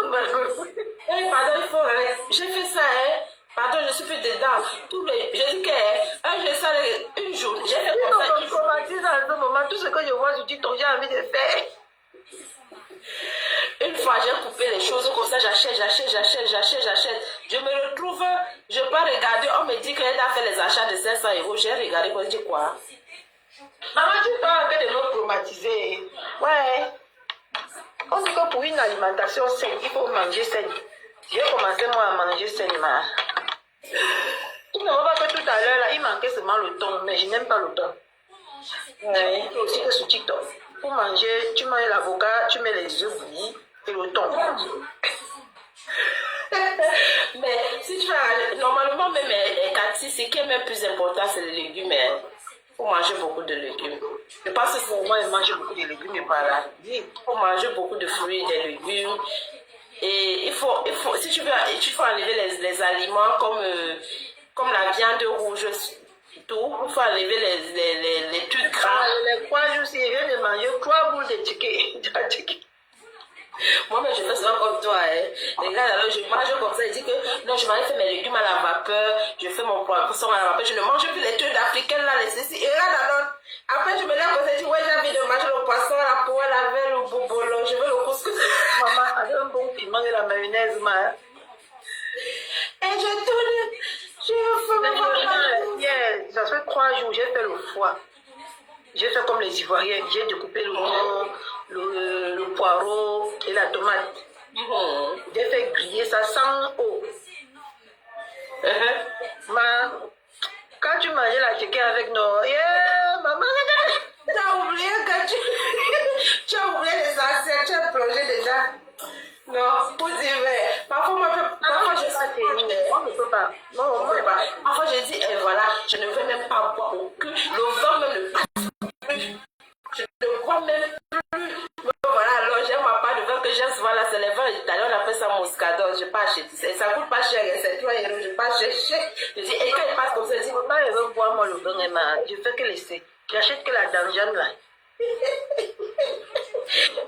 Eh, pardon, il faut arrêter. J'ai fait ça, hein. Pardon, je suis fait dedans. Je dis que je fais ça une journée. J'ai fait comme ça. Je traumatise à ce moment. Tout ce que je vois sur TikTok, j'ai envie de faire. Une fois, j'ai coupé les choses comme ça, j'achète. Je me retrouve, je peux regarder, on me dit qu'elle a fait les achats de 500 €. J'ai regardé, je dis quoi? Maman, tu parles de nous traumatiser. Ouais. On dit que pour une alimentation saine, il faut manger saine. J'ai commencé moi à manger sainement. Tu ne vois pas que tout à l'heure, là, il manquait seulement le thon, mais je n'aime pas le thon. Ouais. Et aussi que sur TikTok. Pour manger, tu manges l'avocat, tu mets les œufs bouillis et le thon. Mais si tu as, normalement, même Cathy, ce qui est même plus important, c'est les légumes. Il faut manger beaucoup de légumes. Je pense que pour moi, il mange beaucoup de légumes et pas là. Il faut manger beaucoup de fruits, des légumes. Et il faut si tu veux enlever les aliments comme la viande rouge, tout, il faut enlever les trucs gras. Les 3 jours, si je viens de manger 3 boules de ticket. Moi, mais je fais souvent comme toi. Hein. Regarde, alors je mange comme ça. Je dis que non, je vais faire mes légumes à la vapeur. Je fais mon poisson à la vapeur. Je ne mange plus les trucs d'Africains là, les ceci. Et regarde alors. Après, je me lève comme ça. Je dis, ouais, j'ai envie de manger le poisson, la poêle, la veille, le bobolo. Je veux le couscous. Maman, avec un bon piment et la mayonnaise, ma. Et je tourne. Je veux Hier, ça fait 3 jours, j'ai fait le foie. J'ai fait comme les Ivoiriens. J'ai découpé le thon, le poireau et la tomate. J'ai fait griller ça sans eau. Ma, quand tu mangeais la chicken avec nos... Yeah, maman, tu as oublié que tu as oublié les assiettes, tu as plongé déjà. Non, pour dire vrai. Parfois, je sais on ne peut pas. Non, on ne peut pas. Parfois, je dis, voilà, je ne veux même pas boire aucun. Le vent même ne passe plus. Je ne bois même plus. Voilà, alors j'aime ma part de vin que j'aime souvent là, c'est les vins italiens, on appelle ça moscato. Je n'ai pas acheté. Ça coûte pas cher, c'est 3 €, je n'ai pas cherché. Je dis, et quand il passe comme ça, je dis, maman, elle veut boire moi le vin, je fais que laisser. J'achète que la danjane là.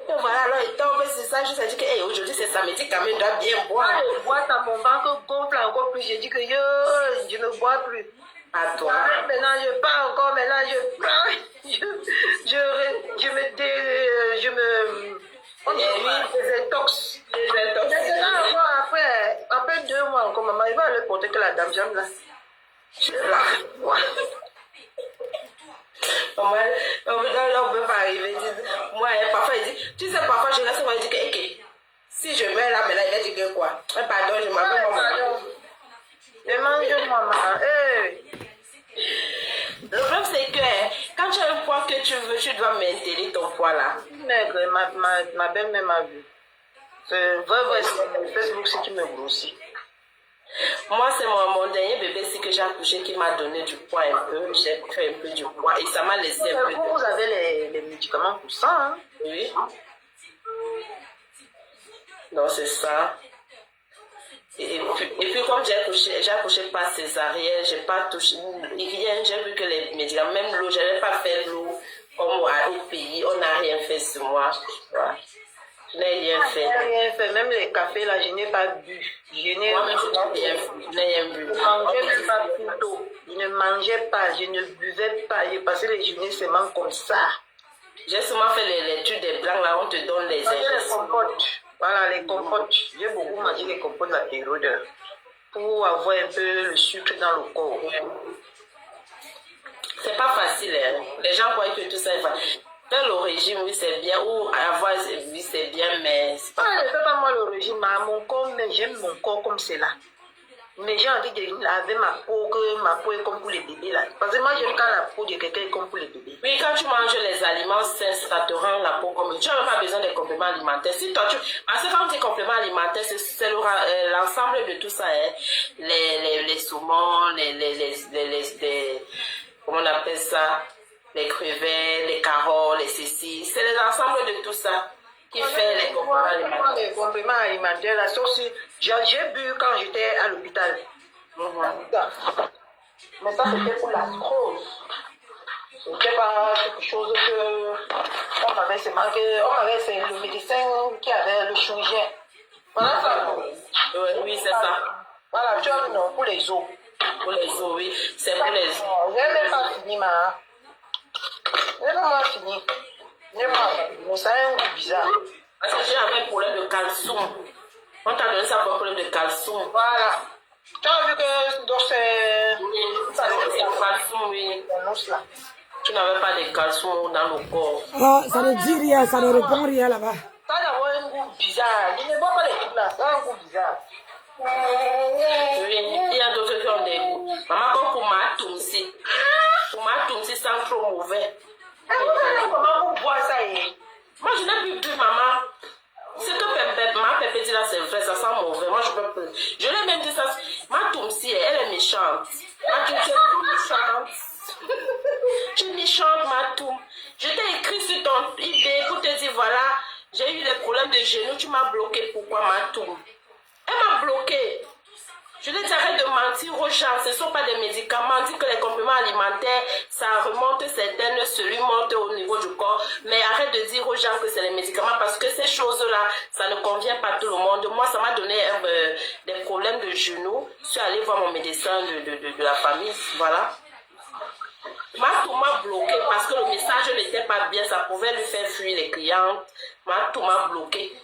Et voilà, alors il tombe sur ça, je me dis que hey, aujourd'hui c'est samedi, quand même, il doit bien boire. Je bois ça, mon ventre gonfle encore plus. Je dis que je ne bois plus. À toi. Maintenant, je pars encore, maintenant, je prends. Je me désintoxe. Maintenant, après 2 mois encore, maman, il va aller porter que la dame jambe là. Moi, on ne peut pas arriver. Moi, parfois, il dit, tu sais, parfois, je reste, moi, je dis que, si je mets là, mais là, il va dire que quoi? Pardon, je m'appelle mon maman. veux, tu dois maintenir ton poids là. Maigre, ma belle-mère m'a vu. C'est Facebook, c'est qui me grossit. Moi, c'est mon dernier bébé que j'ai accouché qui m'a donné du poids un peu. J'ai pris un peu du poids et ça m'a laissé un peu. Vous avez les médicaments pour ça, hein? Oui. Non, c'est ça. Et puis comme j'ai accouché par césarienne, j'ai pas touché rien, j'ai vu que les médicaments, même l'eau, je n'avais pas fait l'eau comme au pays, on n'a rien fait sur moi. Voilà. Je n'ai rien fait. Je n'ai rien fait, même les cafés là, je n'ai pas bu. Je n'ai Moi-même, je n'ai rien bu. Je ne mangeais même pas plutôt. Je ne mangeais pas, je ne buvais pas. J'ai passé les journées seulement comme ça. J'ai souvent fait l'étude des blancs, là, on te donne les injections. Les compotes. Voilà, les compotes. J'ai beaucoup mangé les compotes de la période pour avoir un peu le sucre dans le corps. C'est pas facile, hein. Les gens croient que tout ça est facile. Faire le régime, oui, c'est bien, ou avoir, oui, c'est bien, mais c'est pas facile. C'est pas moi le régime, hein. Mon corps, mais j'aime mon corps comme c'est là. Mais j'ai envie de laver ma peau, que ma peau est comme pour les bébés là. Parce que moi, j'aime quand la peau de quelqu'un est comme pour les bébés. Oui, quand tu manges les aliments sains, ça te rend la peau comme... Tu n'as même pas besoin des compléments alimentaires. Si toi, parce que quand tu dis compléments alimentaires, c'est l'ensemble de tout ça, hein. Les saumons, les comment on appelle ça? Les crevettes, les carottes, les cécis. C'est l'ensemble de tout ça qui fait les compléments alimentaires. Les compléments alimentaires, là, sauf si j'ai bu quand j'étais à l'hôpital. Mais ça, c'était pour l'arthrose. C'était pas quelque chose que on m'avait c'est le médecin qui avait le chirurgien. Voilà ça. Oui, c'est ça. Voilà, tu vois, non, pour les os. Pour les os, oui. C'est pour les os. Je n'ai même pas fini, ma. Je n'ai pas fini. Mais ça a un goût bizarre. Parce que j'ai un problème de calcium. On t'a donné ça pour un problème de calcium. Voilà. Tu as vu que donc c'est. Ça, c'est le calcium, oui. Tu n'avais pas de calcium dans le corps. Ah, ça ne dit rien, ça ne répond rien là-bas. Ça a un goût bizarre. Je ne vois pas les trucs là. Ça a un goût bizarre. Oui, il y a d'autres qui ont des goûts. Maman, comme pour ma toumsi. Pour ma toumsi, ça sent trop mauvais. Comment vous boire ça et... Moi, je n'ai plus bu, maman. Ce que ma pépé dit là, c'est vrai, ça sent mauvais. Moi, je peux plus. Je l'ai même dit ça. Ma toumsi, elle est méchante. Ma toumsi est méchante. Tu es méchante, ma toum. Je t'ai écrit sur ton idée pour te dire, voilà, j'ai eu des problèmes de genoux, tu m'as bloqué. Pourquoi, ma toum? Elle m'a bloqué. Je lui dis arrête de mentir aux gens, ce ne sont pas des médicaments. On dit que les compléments alimentaires, ça remonte certaines cellules, monte au niveau du corps. Mais arrête de dire aux gens que c'est les médicaments parce que ces choses-là, ça ne convient pas à tout le monde. Moi, ça m'a donné des problèmes de genoux. Je suis allée voir mon médecin de la famille. Voilà. Tout m'a bloqué parce que le message n'était pas bien. Ça pouvait lui faire fuir les clientes. Tout m'a bloqué.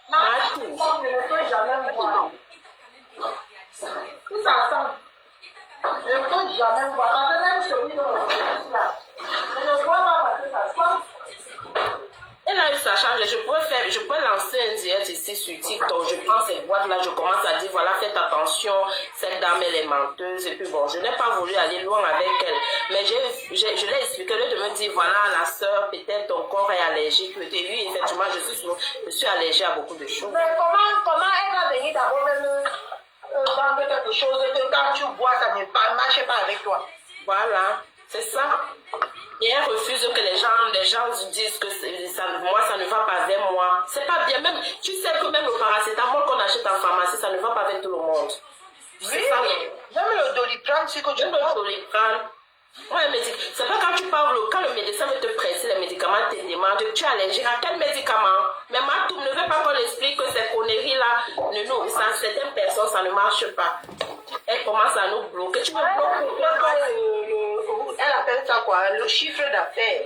Je ne peux jamais voir. Tout ça sent. Je ne peux jamais voir. Même celui là. Je ne vois pas parce que ça sent. Elle a eu sa charge. Je peux lancer un direct ici sur TikTok. Je prends ces boîtes-là, je commence à dire, voilà, faites attention, cette dame, elle est menteuse. Et puis bon, je n'ai pas voulu aller loin avec elle. Mais je l'ai expliqué, au lieu de me dire, voilà, la soeur, peut-être ton corps est allergique. Oui, effectivement, je suis allergique à beaucoup de choses. Mais comment elle va venir d'abord même vendre quelque chose que quand tu bois, ça ne marche pas avec toi? Voilà, c'est ça. Et elle refuse que les gens disent que moi, ça ne va pas avec moi. C'est pas bien. Même, tu sais que même le paracétamol qu'on achète en pharmacie, ça ne va pas avec tout le monde. Oui, même le Doliprane, c'est que tu bois. Le Doliprane. Ouais, c'est pas quand le médecin veut te presser les médicaments, te demande, tu es allergique à quel médicament? Mais Matou ne veut pas qu'on explique que ces conneries-là, certaines personnes, ça ne marche pas. Elle commence à nous bloquer. Tu me bloques. Elle appelle ça quoi? Le chiffre d'affaires.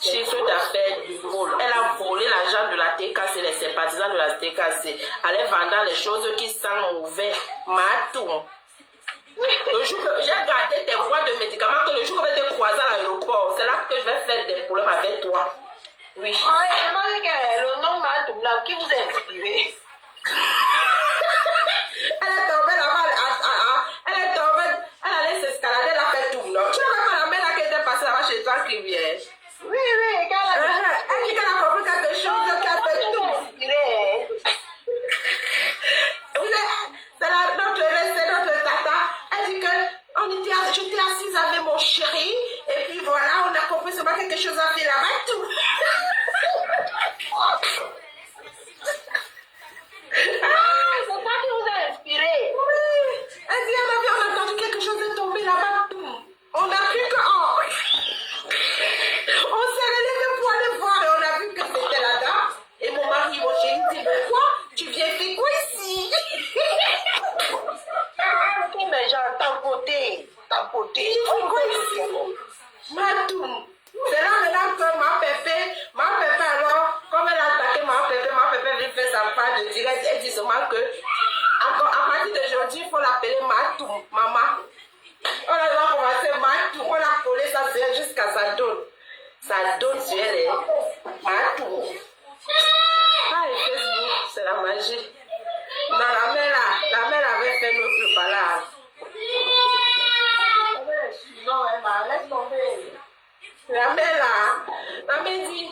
Chiffre d'affaires du vol. Elle a volé l'argent de la TKC, les sympathisants de la TKC. Elle est vendant les choses qui sentent mauvais. Matou. Le jour que j'ai gardé tes boîtes de médicaments, que le jour que je vais te croiser à l'aéroport, c'est là que je vais faire des problèmes avec toi. Oui. Le nom Matou, là, qui vous a inspiré? Elle est tombée là-bas, elle est tombée, elle allait s'escalader, elle a fait tout là. Tu vois pas la main là qui était passée là-bas chez toi, Rivière. côté. Il faut quoi ici? Matoum. C'est là maintenant que ma pépé alors, comme elle a attaqué ma pépé vient faire sa part de direct. Elle dit seulement que à partir d'aujourd'hui, il faut l'appeler Matoum, maman. On a commencé Matoum, on a collé ça sur elle jusqu'à ça donne. Ça donne sur elle, Matoum. Ah, et Facebook, c'est la magie. Non, la mère avait fait notre balade. Non, Emma, laisse tomber. La mère dit,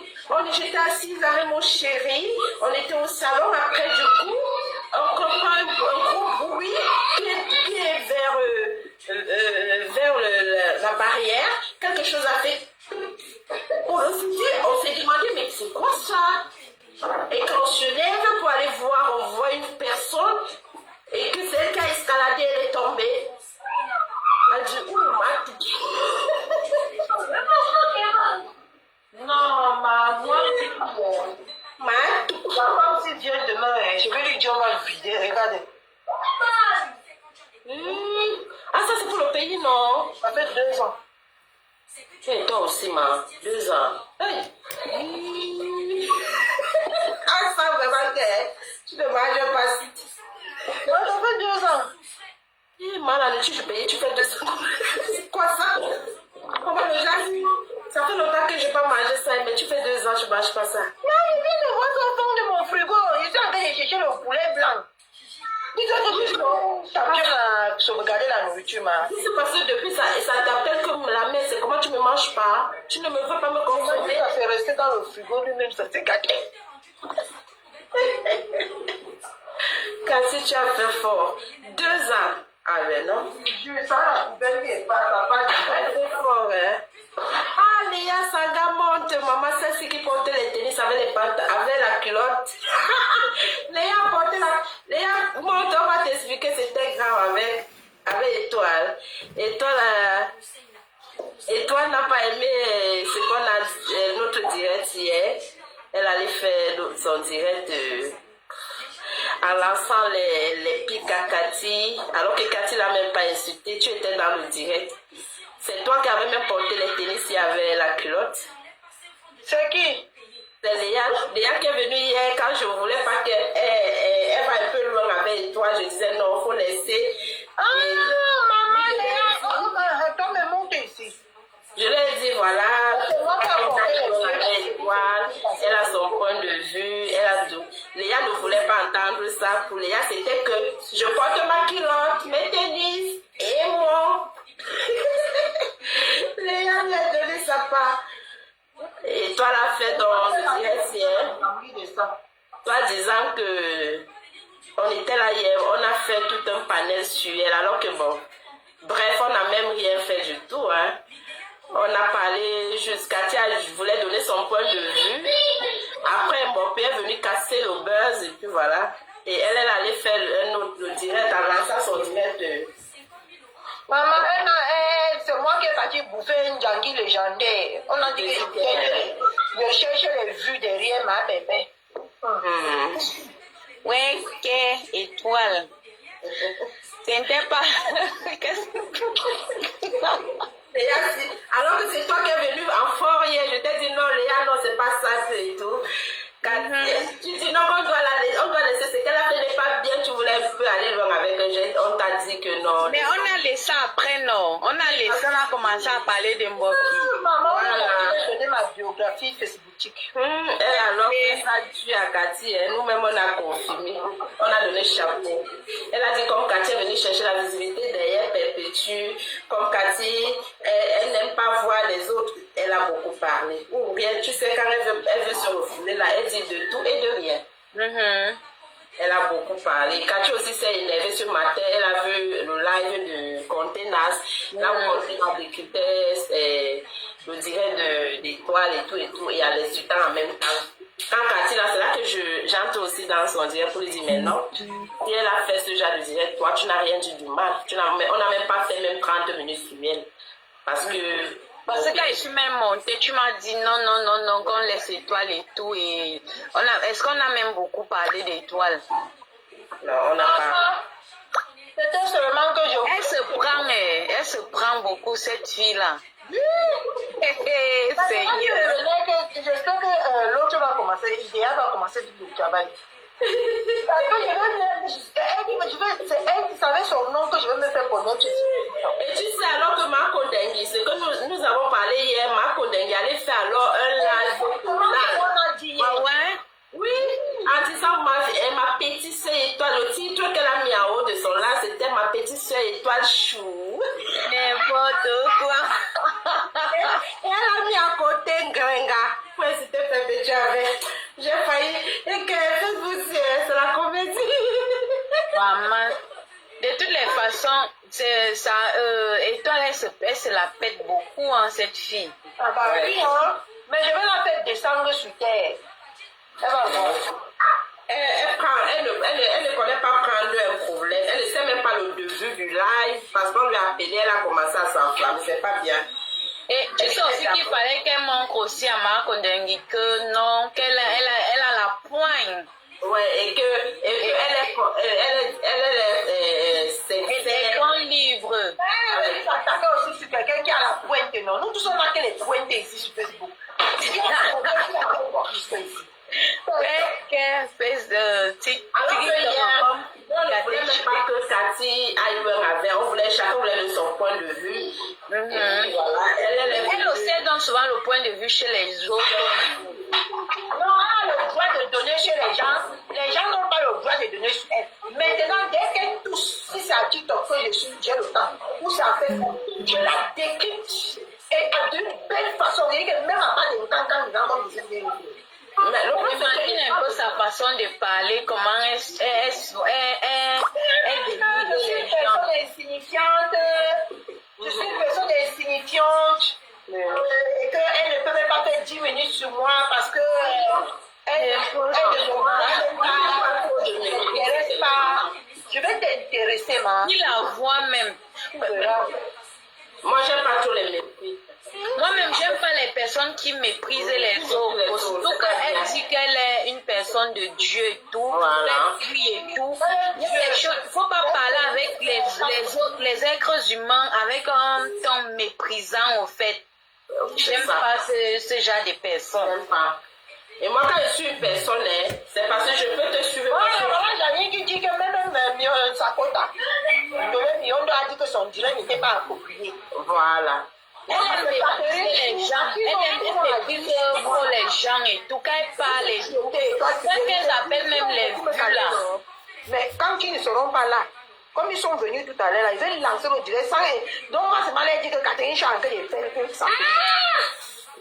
j'étais assise avec mon chéri, on était au salon, après du coup, on comprend un gros bruit qui est vers la barrière, quelque chose a fait. On s'est demandé, mais c'est quoi ça? Et quand on se lève pour aller voir, on voit une personne, et que c'est elle qui a escaladé, elle est tombée. Elle dit, ouh, Matou. Non, moi, Matou. maman aussi vient demain, je vais lui dire, on va le vider, regardez. Ah, ça c'est pour le pays, non? Ça fait 2 ans. Et toi aussi, ma, 2 ans. Hey. Ah, ça vraiment, tu ne manges pas si. Moi, ça fait 2 ans. Eh, mal, je paye, tu fais 2 ans. C'est quoi ça? Comment le gars? Ça fait longtemps que je n'ai pas mangé ça, mais tu fais 2 ans, je ne manges pas ça. Non, je viens de voir au fond de mon frigo. Je suis en train de chercher le poulet blanc. Ils ont dit que ça vient sauvegarder la nourriture, ma. C'est parce que depuis ça, et ça t'appelle comme la mère, c'est comment tu ne me manges pas? Tu ne me veux pas me consommer? Ça fait rester dans le frigo lui-même, ça s'est gâté. Cassie, tu as fait fort. 2 ans. Ah ben non. Dieu, ça, la poubelle qui est pas, ça C'est fort, hein. Ah, Léa Saga monte. Maman, c'est ce qui portait les tennis avec les pattes, avec la culotte. Léa portait la... Léa, monte, on va t'expliquer, c'était grave avec Étoile. Étoile n'a pas aimé ce qu'on a, notre direct hier. Elle allait faire son direct en lançant les pics à Cathy, alors que Cathy l'a même pas insulté. Tu étais dans le direct. C'est toi qui avais même porté les tennis, il y avait la culotte. C'est qui? C'est Léa qui est venue hier quand je voulais pas qu'elle va un peu loin avec toi. Je disais non, il faut laisser. Ah, maman, Léa, attends, mais monte ici. Je lui ai dit voilà, elle a son point de vue, elle a tout. Léa ne voulait pas entendre ça. Pour Léa, c'était que je porte ma culotte, mes tennis et moi. Léa lui a donné sa part. Et toi, l'as fait dans le direct hier. Toi disant que on était là hier, on a fait tout un panel sur elle, alors que bon, bref, on n'a même rien fait du tout, hein. On a parlé jusqu'à je voulais donner son point de vue. Après, mon père est venu casser le buzz et puis voilà. Et elle allait faire un autre direct en lançant son direct de... Maman, c'est moi qui ai parti bouffer un Djangui légendaire. On a dit que je cherchais les vues derrière ma bébé. Ouais, quelle étoile. C'était pas... Léa, alors que c'est toi qui es venu en fort hier, je t'ai dit non, Léa, non, c'est pas ça, et tout. Tu dis non, on doit laisser ce qu'elle a fait n'est pas bien, tu voulais un peu aller loin avec elle, on t'a dit que non. Mais on a laissé après, non. On a laissé, on a commencé à parler de Mboki. Maman, on a donné ma biographie Facebooktique. Et alors que ça tue à Cathy, nous-mêmes on a confirmé, on a donné chapeau. Elle a dit comme Cathy est venue chercher la visibilité derrière Perpétue, comme Cathy, elle n'aime pas voir les autres, elle a beaucoup parlé. Ou bien, tu sais, quand elle veut se refouler là, elle dit de tout et de rien. Elle a beaucoup parlé. Cathy aussi s'est énervée ce matin. Elle a vu le live de Contenas. Là où Contenas récupère le direct d'étoiles et tout. Et elle les en même temps. Quand Cathy, là, c'est là que j'entre aussi dans son direct pour lui dire, mais non, si elle a fait ce genre de direct, toi, tu n'as rien dit du mal. On n'a même pas fait même 30 minutes sur elle. Parce que... Parce que quand je suis même montée, tu m'as dit non, qu'on laisse étoiles et tout. Et est-ce qu'on a même beaucoup parlé d'étoiles? Non, on n'a pas. C'était seulement que je... Elle se se prend beaucoup, cette fille-là. Seigneur. J'espère que l'autre va commencer, Idéa va commencer le travail. C'est elle qui savait son nom que je vais me faire connaître. Et tu sais alors que Marco Dengue, ce que nous avons parlé hier, Marco Dengue allait faire alors un live. Ah ouais? Oui, en disant ma petite sœur étoile, le titre qu'elle a mis en haut de son live, c'était ma petite sœur étoile chou. N'importe quoi. Et elle a mis à côté Gringa. Ouais, c'était fait déjà avec. J'ai failli. Et que Facebook, c'est la comédie. Maman. De toutes les façons, c'est ça, Étoile, elle se la pète beaucoup, hein, cette fille. Ah bah oui, hein. Mais je vais la faire descendre sur terre. Elle va voir. Elle ne connaît pas prendre un problème. Elle ne sait même pas le début du live. Parce qu'on lui a appelé, elle a commencé à s'enflammer. C'est pas bien. Et tu sais aussi qu'il fallait qu'elle montre aussi à Marco Dengue que non, qu'elle a la poigne. Ouais, et qu'elle C'est un livre. Elle s'attaquer aussi sur quelqu'un qui a la pointe, non. Nous tous on a que les pointes ici sur Facebook. Qu'elle fait de alors que hier, on ne voulait même pas que Cathy aille un avec. On voulait chacun voulait de son point de vue. Et puis voilà, Elle aussi donne souvent le point de vue chez les autres. Non, elle a le droit de donner chez les gens. Les gens n'ont pas le droit de donner sur elle. Maintenant, dès qu'elle touche, si c'est à TikTok que je suis, j'ai le temps, ou ça fait, je la décrypte. Et d'une belle façon, et que même à pas de temps, quand les gens vont me dire, Imagine un peu sa façon de parler, comment elle je suis une personne insignifiante, je suis une personne insignifiante, et qu'elle ne peut même pas faire 10 minutes sur moi parce que elle ne m'intéresse pas. Je vais t'intéresser, ma. il la voit même. moi, j'aime pas tous les mépris. Moi-même, j'aime pas les personnes qui méprisent les autres. Surtout quand elle dit qu'elle est une personne de Dieu et tout, Voilà. elle prie et tout. Il ne faut pas parler avec les êtres humains avec un ton méprisant, au fait. J'aime pas ce genre de personnes. J'aime pas. Et moi, quand je suis une personne, c'est parce que je peux te suivre. Voilà, j'ai rien qui dit que même Sakota, Miondo a dit que son direct n'était pas approprié. Voilà. Elle aime mépriser les gens, elle méprise pour les gens et tout. Quand elle parle, c'est qu'elles appellent même les vues là. Mais quand ils ne seront pas là, comme ils sont venus tout à l'heure, ils veulent lancer le direct sans. Donc, moi, c'est mal dit que Catherine Chan a fait ça.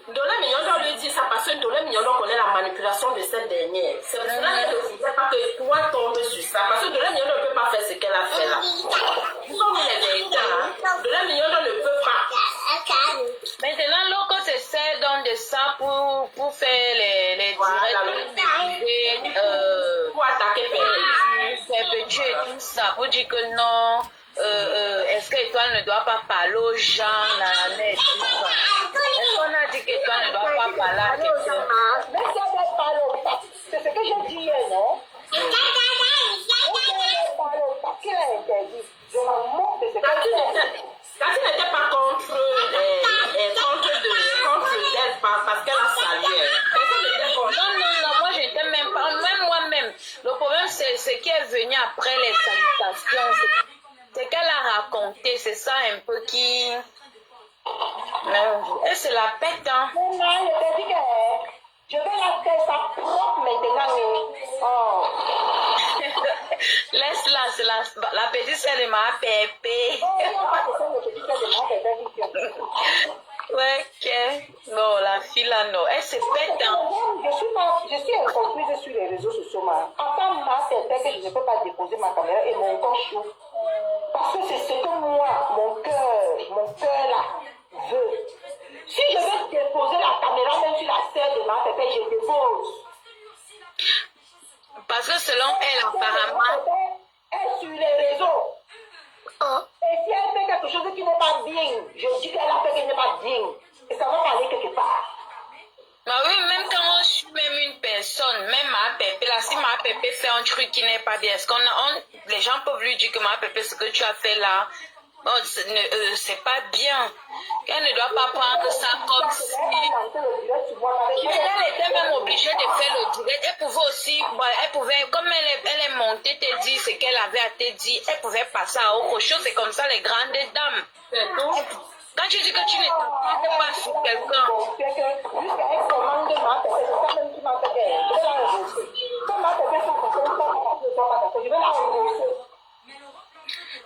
Dolé Mignon lui dit ça parce que Dolé Mignon connaît la manipulation de cette dernière. C'est pour cela qu'elle ne voudrait pas que toi tombes sur ça. Parce que Dolé Mignon ne peut pas faire ce qu'elle a fait là. Vous sommes les vérités là. Dolé Mignon ne peut pas. Maintenant, Loco se sert donc de ça pour faire les directs, Pour attaquer perpétuer et tout ça, pour dire que non, est-ce que Étoile ne doit pas parler aux gens, nanana et tout ça. Est-ce qu'on a dit qu'Étoile ne doit pas parler à quelqu'un? Mais ça va parler au taxi. C'est ce que j'ai dit hier, non? Qui l'a interdit? Je m'en moque de ce que j'ai dit. Cathy n'était pas contre elle parce qu'elle a salué. Non, moi je n'étais même pas, même moi-même. Le problème c'est ce qui est venu après les salutations. C'est qu'elle a raconté, c'est ça un peu qui... Elle se la pète, hein. Non, je t'ai dit que je vais la faire sa propre maintenant. Oh. Laisse-la, c'est la petite sœur de ma pépé. Ouais, ok. Non, la fille là, non. Elle se pète, hein. Je suis incomprise sur les réseaux sociaux. Enfin, ma pépé que je ne peux pas déposer ma caméra et mon corps chaud. Parce que c'est ce que moi, mon cœur là, veut. Si je veux déposer la caméra même sur la sœur de ma pépé, je dépose. Parce que selon elle, apparemment... Elle est sur les réseaux. Et si elle fait quelque chose qui n'est pas bien, je dis qu'elle a fait quelque chose qui n'est pas bien. Et ça va aller quelque part. Bah oui, même quand on suit même une personne, même ma pépé, là, si ma pépé fait un truc qui n'est pas bien, est-ce les gens peuvent lui dire que ma pépé, ce que tu as fait là, Bon, c'est pas bien. Qu'elle ne doit pas prendre ça comme si... Elle était même obligée de faire le direct. Elle pouvait aussi, bon, elle pouvait, comme elle est montée, te dire ce qu'elle avait à te dire, elle pouvait passer à autre chose. C'est comme ça les grandes dames. Quand tu dis que tu ne t'entends pas sur quelqu'un,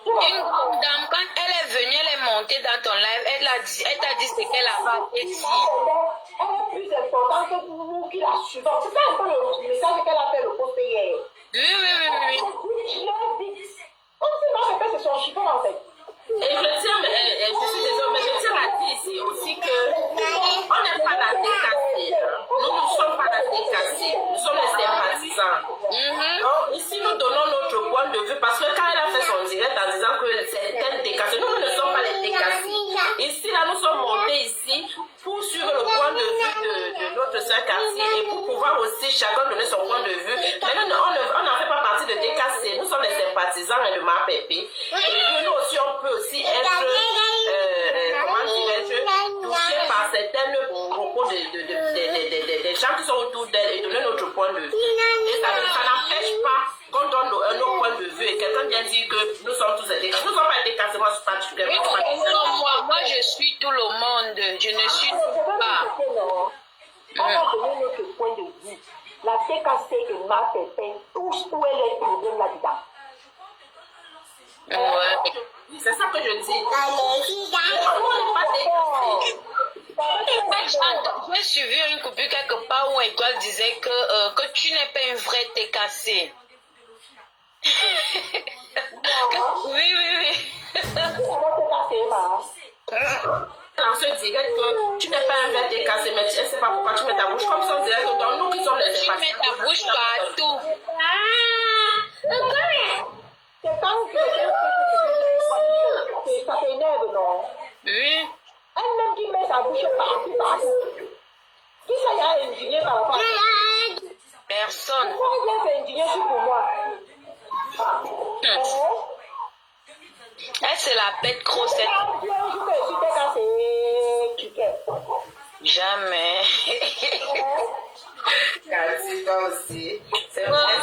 une grande dame, quand elle est venue, elle est montée dans ton live, elle t'a dit ce qu'elle a fait ici. Elle est plus importante que nous qui la suivons. C'est ça un peu le message qu'elle a fait le post hier. Oui. Je l'ai dit. On sait pas que c'est son chiffon en fait. Et je suis désolée, mais je tiens à dire ici aussi que on n'est pas la décassée. Nous ne sommes pas la décassée. Nous sommes les sympathisants. Donc, ici, nous donnons notre point de vue parce que quand elle a fait son direct en disant que c'est elle décassée, nous ne sommes pas les décassés. Ici, là, nous sommes montés ici pour suivre le point de vue de notre soeur quartier et pour pouvoir aussi chacun donner son point de vue. Mais on n'en fait pas partie de décassés. Nous sommes les sympathisants de ma pépé. Et puis, nous aussi, on peut aussi être, comment dirais-je, touché par certaines propos des gens qui sont autour d'elle et donner notre point de vue. Et ça n'empêche pas qu'on donne un autre point de vue et quelqu'un vient dire que nous sommes tous décassés. Nous ne sommes pas décassés, moi je suis particulièrement. Moi je suis tout le monde, je ne suis pas. On va donner notre point de vue. La TKC et ma pépé, où est le problème là-dedans? Ouais. C'est ça que je dis. J'ai suivi une coupure quelque part où Étoile disait que tu n'es pas une vraie TKC. Oui. On se dirait que tu n'es pas un vrai décassé, mais tu ne sais pas pourquoi tu mets ta bouche comme ça. On dirait que dans nous qui sommes les Tu mets ta bouche partout. C'est quand ça t'énerve, non? Oui. Elle-même qui met sa bouche partout. Qui ça y a indigné par rapport à ça? Personne. Pourquoi elle vient s'indigner sur pour moi? Elle, c'est la bête grossette. Jamais. C'est toi aussi. C'est vrai.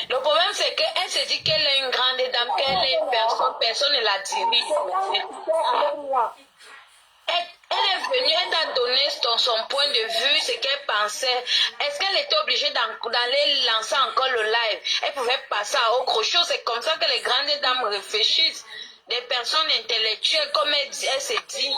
Le problème, c'est qu'elle se dit qu'elle est une grande dame, qu'elle est une personne ne la dirige. Elle est venue, elle t'a donné son point de vue, ce qu'elle pensait. Est-ce qu'elle était obligée d'aller lancer encore le live? Elle pouvait passer à autre chose. C'est comme ça que les grandes dames réfléchissent. Des personnes intellectuelles, comme elle se dit.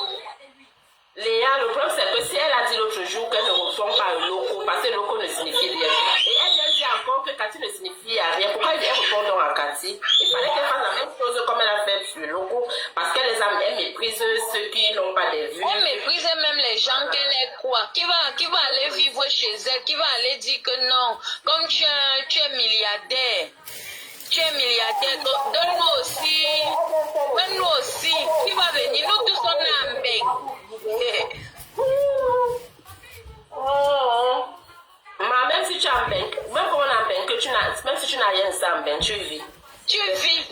Léa, le problème c'est que si elle a dit l'autre jour qu'elle ne reçoit pas le loco, parce que le loco ne signifie rien. Et elle vient dire encore que Cathy ne signifie rien. Pourquoi elle répond donc à Cathy? Il fallait qu'elle fasse la même chose comme elle a fait sur le loco, parce qu'elle les aime, elle méprise ceux qui n'ont pas des vues. Elle méprise même les gens qu'elle est quoi? Qui va aller vivre chez elle? Qui va aller dire que non? Comme tu es milliardaire. Tu es milliardaire, donne-moi aussi. Donne-nous aussi. Qui va venir? Nous tous on a un bec. Même si tu as un bec, même comme on a un bec, même si tu n'as rien sans un bec, tu vis. Tu vis.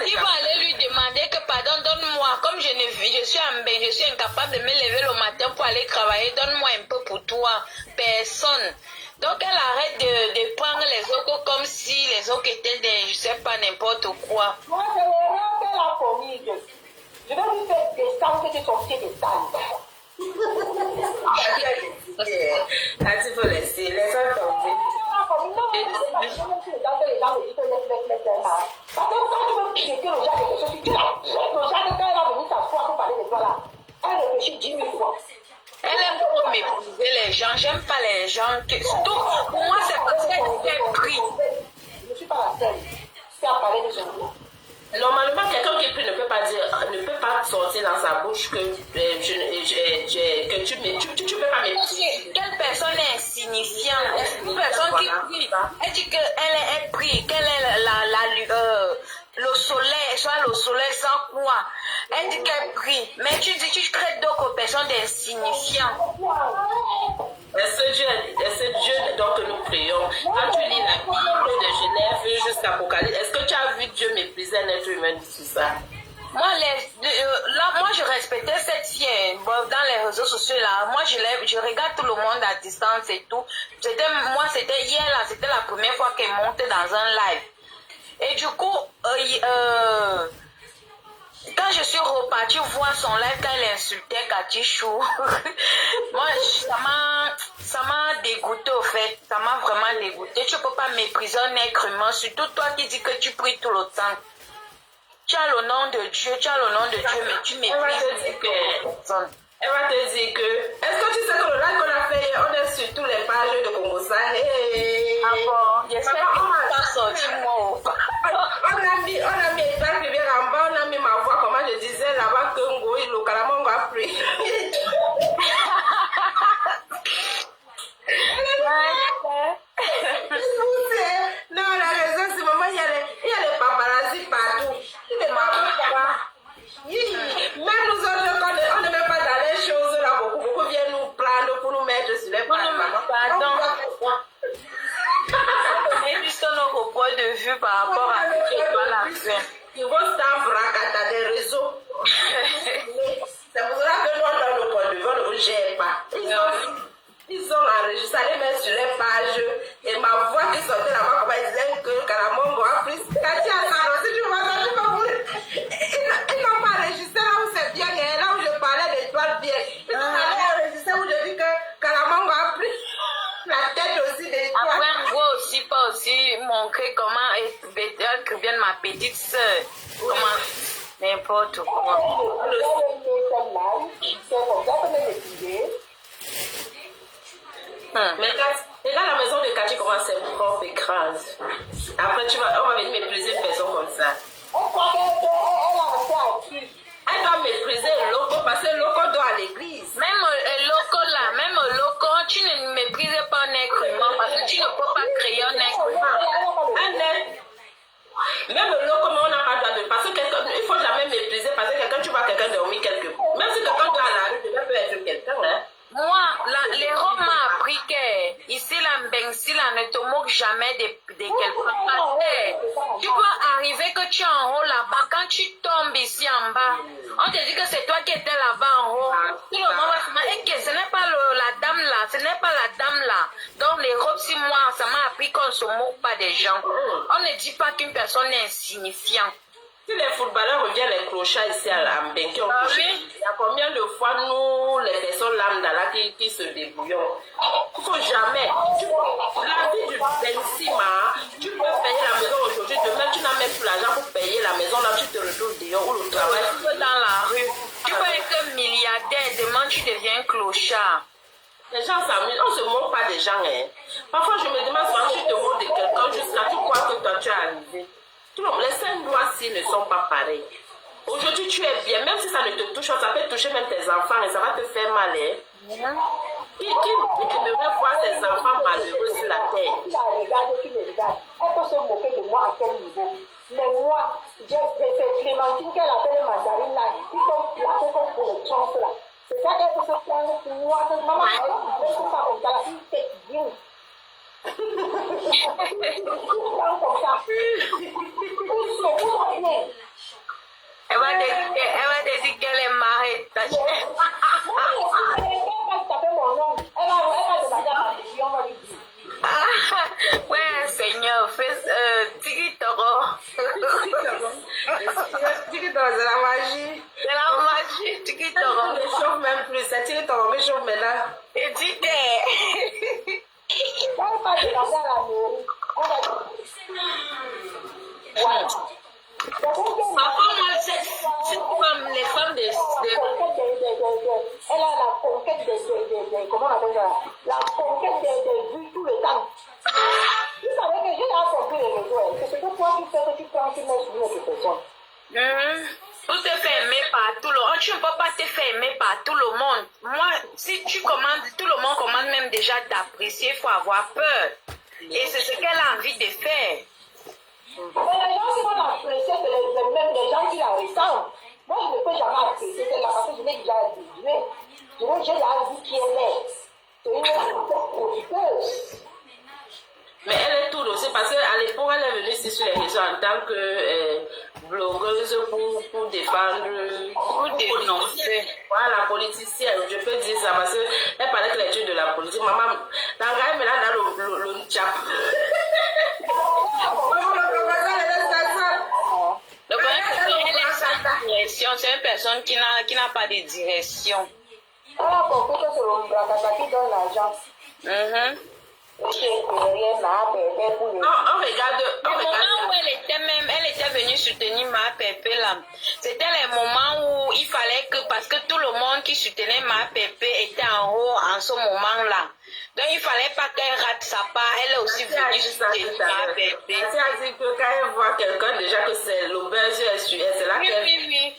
Qui va aller lui demander que pardon, donne-moi, comme je suis en bain, je suis incapable de me lever le matin pour aller travailler, donne-moi un peu pour toi. Personne. Donc elle arrête de prendre les autres comme si les autres étaient des, je sais pas, n'importe quoi. Moi, je vais faire la famille. Je vais lui faire descendre que son pied descende. Là, tu peux laisser, laisse-moi tomber. Elle aime trop mépriser les gens. J'aime pas les gens. Surtout, pour moi, c'est parce qu'elle est pris. Je ne suis pas la seule qui a parlé de son dos. Normalement, quelqu'un qui est pris ne peut pas sortir dans sa bouche que tu peux pas mépriser. Quelle personne est insignifiante? Une personne qui prie. Elle dit qu'elle est pris, qu'elle est le soleil, soit le soleil sans quoi. Elle dit qu'elle prie. Mais tu dis, tu crées d'autres personnes insignifiantes. Est-ce que Dieu un être humain dit tout ça? Moi, moi, je respectais cette fille dans les réseaux sociaux là. Moi, je regarde tout le monde à distance et tout. Moi, c'était hier là, c'était la première fois qu'elle montait dans un live. Et du coup, quand je suis repartie voir son live, quand elle insultait Katichou, moi, ça m'a dégoûté au fait. Ça m'a vraiment dégoûté. Tu ne peux pas mépriser un être humain, surtout toi qui dis que tu pries tout le temps. Tu as le nom de Dieu, mais tu méprises les personnes. Elle va te dire que, est-ce que tu sais que le live qu'on a fait, on est sur tous les pages de Congosa. Hey. Ah bon, j'espère que tu vas sortir moi ou pas. On a mis exact bien en bas, on a mis ma voix, comment je disais là-bas que Ngoï, le Kalamongo a pris. Non, la raison, c'est maman, il y a les paparazzi partout. Même nous autres, on ne met pas dans les choses là, beaucoup viennent nous prendre pour nous mettre sur les pages. Pardon. Mais juste notre point de vue par rapport à ce qui est la fin. Ils vont s'en fracasser des réseaux. C'est pour cela que nous, dans le point de vue, on ne vous gère pas. Ils ont enregistré, allez mettre sur les pages. Et ma voix qui sortait là-bas, comment ils disaient que Kalamongo a pris. Si tu vois ça, tu vas mourir. Ils n'ont pas enregistré là où c'est bien, là où je parlais d'étoiles bien. Ils ont enregistré où je dis que Kalamongo a pris la tête aussi d'étoiles. Après, moi aussi, pas aussi montrer comment est bien ma petite soeur. Comment n'importe quoi. Mais regarde la maison de Cathy, comment c'est propre et grande. Après, on va venir mépriser une personne comme ça. Elle doit mépriser le loco parce que le loco doit à l'église. Même le loco, tu ne méprises pas un être humain parce que tu ne peux pas créer un être humain. Même le loco, on n'a pas le droit de. Parce que il ne faut jamais mépriser parce que tu vois quelqu'un dormir quelque part. Même si quelqu'un doit à la rue, tu peux être quelqu'un, hein. Moi, l'Europe m'a appris que ici, la Mbengsi, ne te moque jamais de quelqu'un. Tu peux arriver que tu es en haut là-bas. Quand tu tombes ici en bas, on te dit que c'est toi qui étais là-bas en haut. Tout le monde va se dire, et que ce n'est pas la dame là, ce n'est pas la dame là. Donc, l'Europe, si moi, ça m'a appris qu'on ne se moque pas des gens. On ne dit pas qu'une personne est insignifiante. Si les footballeurs reviennent les clochards ici à l'Ambenki, il y a combien de fois nous, les personnes lambda là, qui se débrouillons? Il ne faut jamais. La vie du Benzima, tu peux payer la maison aujourd'hui, demain tu n'as même plus l'argent pour payer la maison, là tu te retrouves dehors ou le travail. Tu peux dans la rue. Tu peux être milliardaire, demain tu deviens clochard. Les gens s'amusent, on ne se moque pas des gens. Hein. Parfois je me demande quand tu te moques de quelqu'un jusqu'à tu crois que toi tu es arrivé. Les 5 doigts-ci ne sont pas pareils. Aujourd'hui, tu es bien, même si ça ne te touche pas, ça peut toucher même tes enfants et ça va te faire mal. Hein? Qui aimerait voir ses enfants malheureux sur la terre? Elle peut se moquer de moi à quel niveau? Mais moi, c'est Clémentine qu'elle appelle mandarine là, qui sont placés comme pour le chance là. C'est ça qu'elle peut se prendre pour moi. Maman, elle ne peut pas comme ça, une tête bien. Elle va te dire qu'elle est mariée. Ouais, Seigneur, fais Tiki-Toro. Tiki-Toro, c'est la magie. C'est la magie, Tiki-Toro. On ne chauffe même plus, c'est Tiki-Toro, mais chauffe maintenant. Et dis que... Parfois, moi, c'est comme les femmes de... Elle a la conquête des comment on appelle ça? La conquête des vues tout le temps. Vous savez que j'ai compris les réseaux. C'est ce que toi tu fais que tu prends, tu mets sur une autre personne. Tout te fait aimer par tout le monde. Tu ne peux pas te faire aimer par tout le monde. Moi, si tu commandes, tout le monde commande même déjà d'apprécier, il faut avoir peur. Et c'est ce qu'elle a envie de faire. Mais les gens qui vont apprécier, c'est même les gens qui la ressemblent. Moi, je ne peux jamais apprécier celle-là parce que je l'ai déjà étudiée. J'ai déjà vu qui elle est. C'est une profiteuse. Mais elle est tout aussi parce qu'à l'époque, elle est venue ici sur les réseaux en tant que blogueuse pour défendre, Pour dénoncer. voilà, la politicienne. Je peux dire ça parce qu'elle parlait que les trucs de la politique. Maman, dans le tchap. Le problème, c'est qu'elle est sans direction. C'est une personne qui n'a pas de direction. Elle a compris que c'est le Brakata qui donne l'argent. Non, on regarde. Le moment où elle était venue soutenir Ma Pépé là, c'était le moment où il fallait que, parce que tout le monde qui soutenait Ma Pépé était en haut en ce moment-là. Donc il fallait pas qu'elle rate sa part, elle est aussi venue soutenir Ma Pépé. Elle a dit que quand elle voit quelqu'un, déjà que c'est le buzz, c'est là qu'elle. Oui.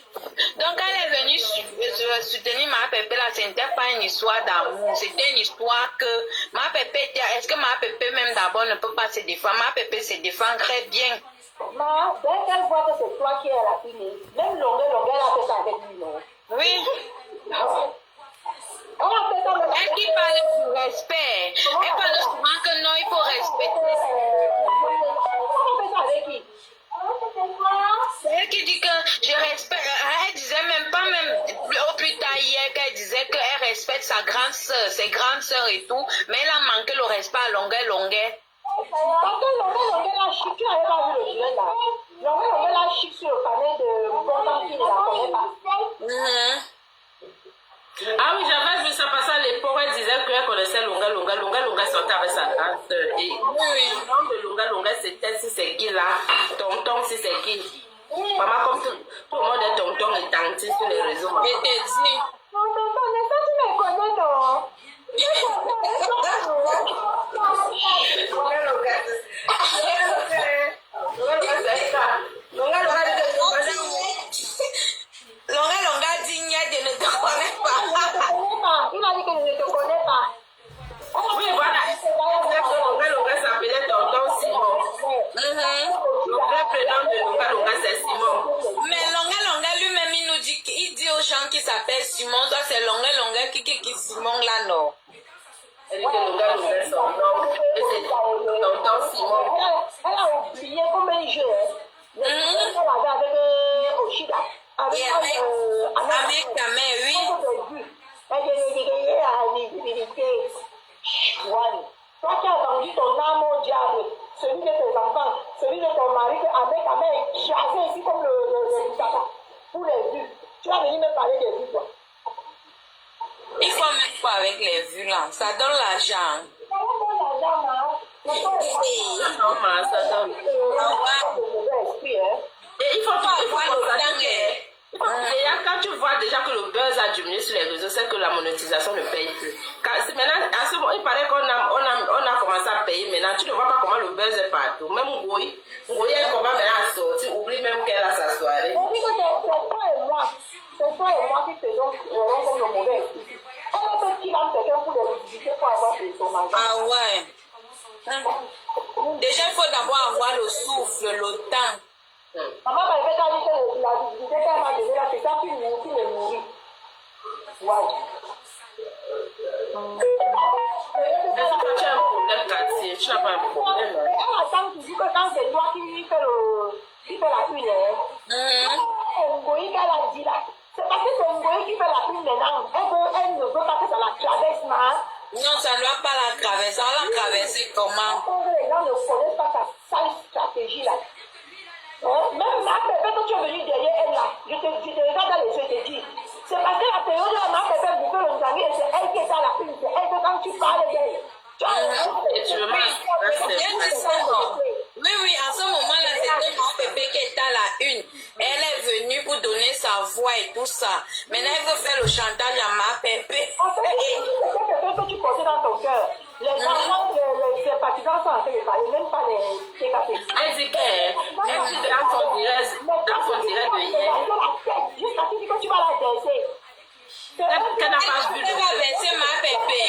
Donc elle est venue soutenir Ma Pépé là, ce n'était pas une histoire d'amour, c'était une histoire que Ma Pépé était, est-ce que Ma Pépé même d'abord ne peut pas se défendre? Ma Pépé se défend très bien. Mais dès qu'elle voit que c'est toi qui es la fille, même longueur, elle a fait ça avec lui, non? Oui. Elle a fait ça avec Elle qui parle du respect. Elle parle souvent que non, il faut respecter. Elle a fait ça avec qui? C'est elle qui dit que je respecte. Elle disait même pas, au plus tard hier, qu'elle disait qu'elle respecte sa grande soeur, ses grandes soeurs et tout, mais elle a manqué le respect à longueur. Parce que longueur, la chic, tu n'avais pas vu le jeu là. Longueur, la chic sur le panel de Bontemps qui ne la connaît pas. Ah oui, j'avais vu ça passer à l'époque, elle disait qu'elle connaissait Longa sortait avec sa grande soeur. Et le nom de Longa, c'était si c'est qui là, tonton si c'est qui. Maman, comme tout le monde est tonton et tanti sur les réseaux. Je te dis. Non, mais ça, tu me connais, non? Longa digne de ne te connaît pas. Il a dit que je ne te connais pas. Oui, voilà. Longa s'appelait tonton Simon. Le vrai prénom de Longa, c'est Simon. Mais Longa lui-même, il nous dit, il dit aux gens qui s'appellent Simon, ça c'est Longa qui Simon là, non. Elle dit que Longa, son nom, et c'est tonton Simon. Elle a oublié comment il jouait. Elle avait avec Oshida. Avec Camet, oui. Elle dit toi qui as vendu ton âme au diable, celui de tes enfants, celui de ton mari, que Ahmed est chassé ici comme le Bukata, pour les vues. Tu vas venir me parler des vues, toi. Il faut même pas avec les vues là, ça donne l'argent. Ça donne l'argent, hein. Non, mais ça donne. Et il faut quand tu vois déjà que le buzz a diminué sur les réseaux, c'est que la monétisation ne paye plus. Maintenant, à ce moment, il paraît qu'on a commencé à payer. Maintenant, tu ne vois pas comment le buzz est partout. Même Ngoyi, elle commence maintenant à sortir, oublie même qu'elle a sa soirée. On dit que c'est toi et moi qui faisons comme le mauvais esprit. On peut tirer quelqu'un pour les visiter pour avoir son argent. Ah ouais. Déjà, il faut d'abord avoir le souffle, le temps. Maman m'a fait dire que la visibilité qu'elle m'a donnée là, c'est ça qui me nourrit. Wow. Est-ce que tu as un problème, Cathy? Tu n'as pas un problème. Elle attend toujours que quand c'est toi qui fait la une. Ngoyi qu'elle a dit là. C'est parce que c'est Ngoyi qui fait la une maintenant. Elle ne veut pas que ça la traverse, ma. Non, ça ne doit pas la traverser. On la traverser comment? Les gens ne connaissent pas sa sale stratégie là. Même Ma Pépé, quand tu es venu derrière elle là, je te regarde dans les yeux et te dis, c'est parce que la période où Ma Pépé bouffait le amis et c'est elle qui est à la une, c'est elle que quand tu parles d'elle. Et tu veux Oui, en ce moment-là, c'était Ma Pépé qui était à la une. Elle est venue pour donner sa voix et tout ça. Maintenant, elle veut faire le chantage à Ma Pépé. En fait, c'est quelque chose que tu portais dans ton cœur. Les enfants, les sympathisants sont en train de parler, même pas les TKP. Elle dit qu'elle dit dans son direct de hier. Jusqu'à ce que tu vas la baisser. Qu'elle n'a pas vu Elle va baisser Ma Pépé.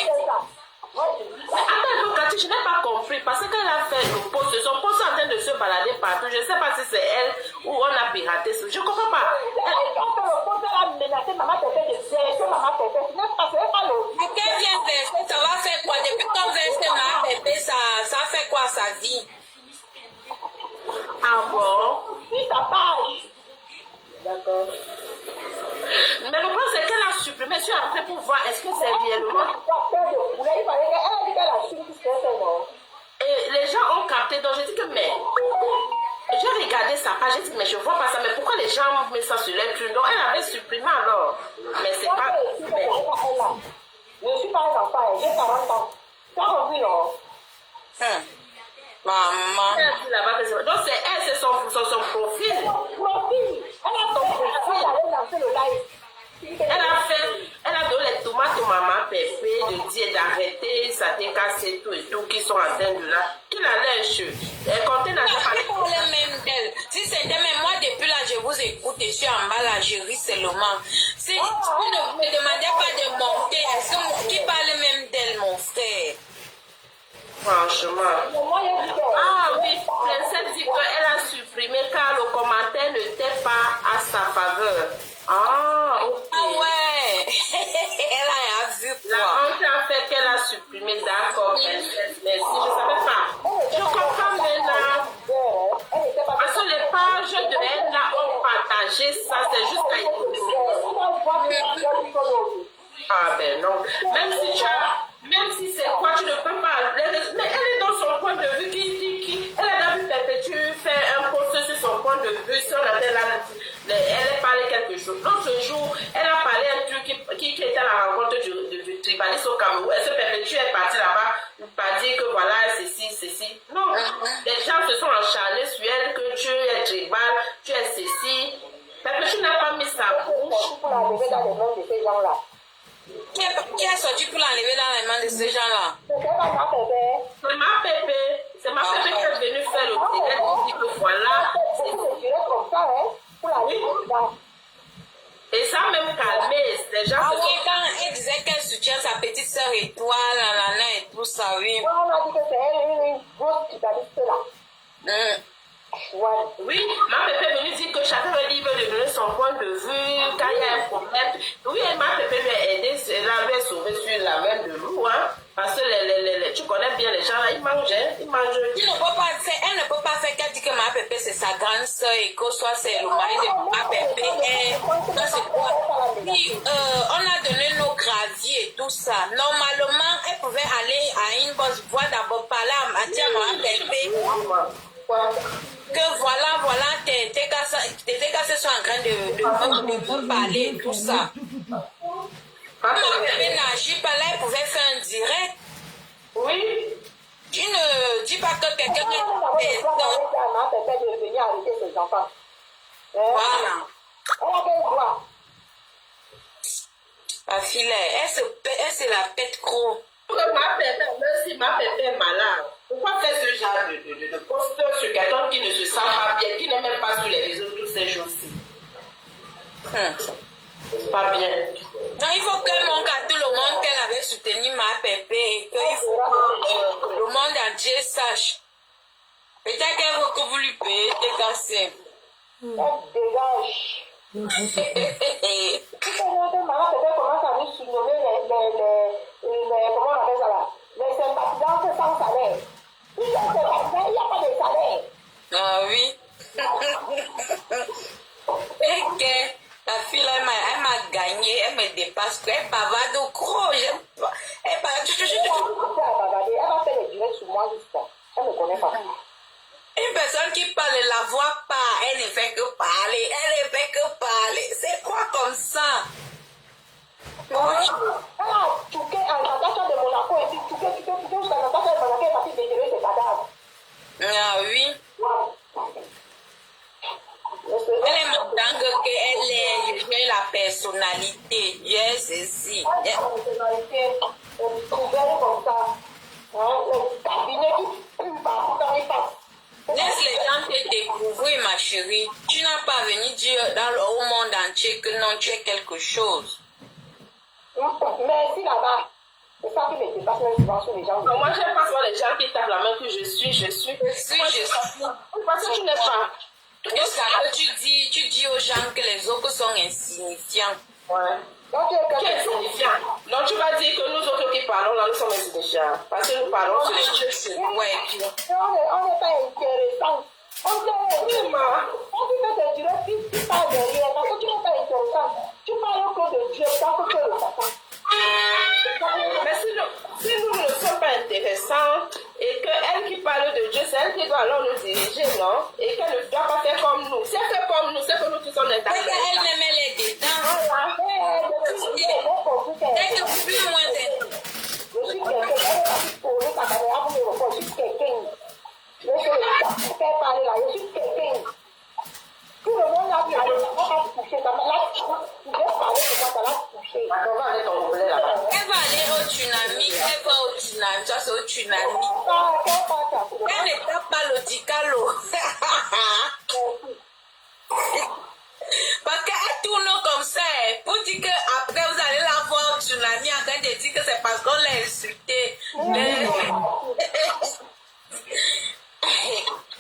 Attends, Cathy, je n'ai pas compris parce qu'elle a fait le poste. Son poste est en train de se balader partout. Je ne sais pas si c'est elle ou on a piraté. Je ne comprends pas. Elle a menacé Maman Pépé de baisser Maman Pépé. Ce n'est pas le. Mais qu'elle vient verser, ça va faire quoi? Depuis qu'on verse Ma Pépé, ça fait quoi sa vie? Ah bon? Sur sa page. D'accord. Mais le problème, c'est qu'elle a supprimé. Je suis entrée pour voir est-ce que c'est réellement. Et les gens ont capté. Donc, j'ai dit que, mais. J'ai regardé sa page, j'ai dit, mais je vois pas ça. Mais pourquoi les gens mettent ça sur les trucs? Donc, elle avait supprimé alors. Mais c'est pas. Mais... Je suis pas un enfant, j'ai 40 ans. T'as compris, non? Maman. Elle a dit là-bas que c'est. Donc, c'est elle, c'est son profil. Elle a ton profil, elle allait lancer le live. Elle a donné les tomates au maman Pépé, de dire d'arrêter, ça décassé tout et tout, qui sont en train de là. Qu'il a lèche. Elle comptait dans Parlez même d'elle. Si c'était même moi, depuis là, je vous écoute, je suis en bas là, je ris seulement. Si vous ne me demandez pas de monter, est-ce que qui parle même d'elle, mon frère? Franchement. Ah oui, Princesse dit qu'elle a supprimé car le commentaire n'était pas à sa faveur. Ah, ok. Ah ouais. Elle a vu La quoi? honte a fait qu'elle a supprimé, d'accord, Princesse. Merci, je ne savais pas. Je comprends maintenant. Parce que les pages de elle là ont partagé ça, c'est juste qu'à Ah ben non. Même si c'est quoi, tu ne peux pas. Mais elle est dans son point de vue elle a d'habitude perpétuer faire un post sur son point de vue, si on appelle elle parlait quelque chose. L'autre jour, elle a parlé un truc qui était à la rencontre du tribaliste au Cameroun. Elle se perpétue, elle est partie là-bas, pas dire que voilà, ceci. Non, les gens se sont encharnés sur elle, que tu es tribal, tu es ceci. Perpétue n'a pas mis sa bouche. Pour l'enlever dans les mains de ces gens-là. Qui a sorti pour l'enlever dans les mains de ces gens-là? C'est ma Pépé. C'est ma Pépé. C'est ma Pépé qui est venue faire le direct. Elle dit que voilà. C'est comme ça, hein. Pour la Et ça a même calmé. Les gens Ah oui, quand elle disait qu'elle soutient sa petite sœur Étoile, nanana et tout ça, oui. On a dit que c'est elle, une grosse tribaliste là. Oui, ma Pépé est venue dire que chacun veut de donner son point de vue quand il y a un problème. Oui, ma Pépé lui a aidé, elle avait sauvé sur la main de loup, hein. Parce que tu connais bien les gens là, ils mangent. Elle ne peut pas faire qu'elle dit que ma Pépé c'est sa grande sœur et que soit c'est le mari de ma Pépé. C'est quoi? Puis, on a donné nos graviers et tout ça. Normalement, elle pouvait aller à une bosse voie d'abord parler à ma Pépé. Que voilà, tes cassés sont en train de parler et tout ça. Ma Pépé n'agit pas là, elle pouvait faire un direct. Oui. Tu ne dis pas que quelqu'un est ma Pépé de venir arrêter ses enfants. Voilà. Elle a quel droit? La fille, elle se la pète gros. Même si ma Pépé est malade, pourquoi faire ce genre de post sur quelqu'un qui ne se sent pas bien, qui n'est même pas sur les réseaux toutes ces choses-ci? C'est pas bien. Non, il faut qu'elle montre à tout le monde qu'elle avait soutenu ma Pépé et qu'il faut que le monde entier sache. Peut-être qu'elle veut que vous lui payez des cassés. Elle dégage. Maman Pépé commence à nous surnommer comment on appelle ça là? Les sympathisants sans salaire. Il y a des sympathisants, il n'y a pas de salaire. Ah oui. Et que la fille là, elle m'a gagné, elle me dépasse, elle bavarde gros, j'aime pas. Elle bavarde. Elle va faire les directs sur moi juste ça. Elle ne me connaît pas. Une personne qui parle la voix pas, elle ne fait que parler, c'est quoi comme ça? Elle a touqué à Natacha de Monaco et puis touqué jusqu'à Natacha de Monaco est partie déterrer ses cadavres. Ah oui. Elle est mentante qu'elle est la personnalité. Yes, ceci. La personnalité, elle trouvait comme ça. Le cabinet qui pue partout dans les faces. Laisse les gens te découvrir, ma chérie. Tu n'as pas venu dire au monde entier que non, tu es quelque chose. Merci là-bas. C'est ça qui me dépasse même souvent sur les gens. Moi, j'aime pas souvent les gens qui tapent la main que je suis. Parce que tu n'es pas. Jusqu'à que tu dis aux gens que les autres sont insignifiants. Ouais. Qui est insignifiant? Donc tu vas dire que nous autres qui parlons là, nous sommes insignifiants. Parce que nous parlons sur les choses. Ouais. On n'est pas intéressants. On est tu fais des directs, tu parles derrière, parce que tu n'es pas intéressant. Tu parles que de Dieu, tant que le papa. Mais si nous ne sommes pas intéressants et qu'elle qui parle de Dieu, c'est elle qui doit alors nous diriger, non? Et qu'elle ne doit pas faire comme nous. Si elle fait comme nous, c'est que nous tous sommes intéressants. C'est qu'elle me met les dedans. Dès que plus moins Je suis quelqu'un, elle est partie pour nous, sa caméra, vous me reprochez, je suis quelqu'un. Je vais faire parler là, je suis quelqu'un. Tout le monde a dit, on va se coucher, ça m'a là, tu veux parler de moi, ça va se coucher. On va aller tomber là-bas. elle va aller au tsunami, elle va au tsunami, ça c'est au tsunami. Elle ne tape pas le dicalo. Parce qu'elle tourne comme ça, pour dire qu'après vous allez la voir au tsunami en train de dire que c'est parce qu'on l'a insulté.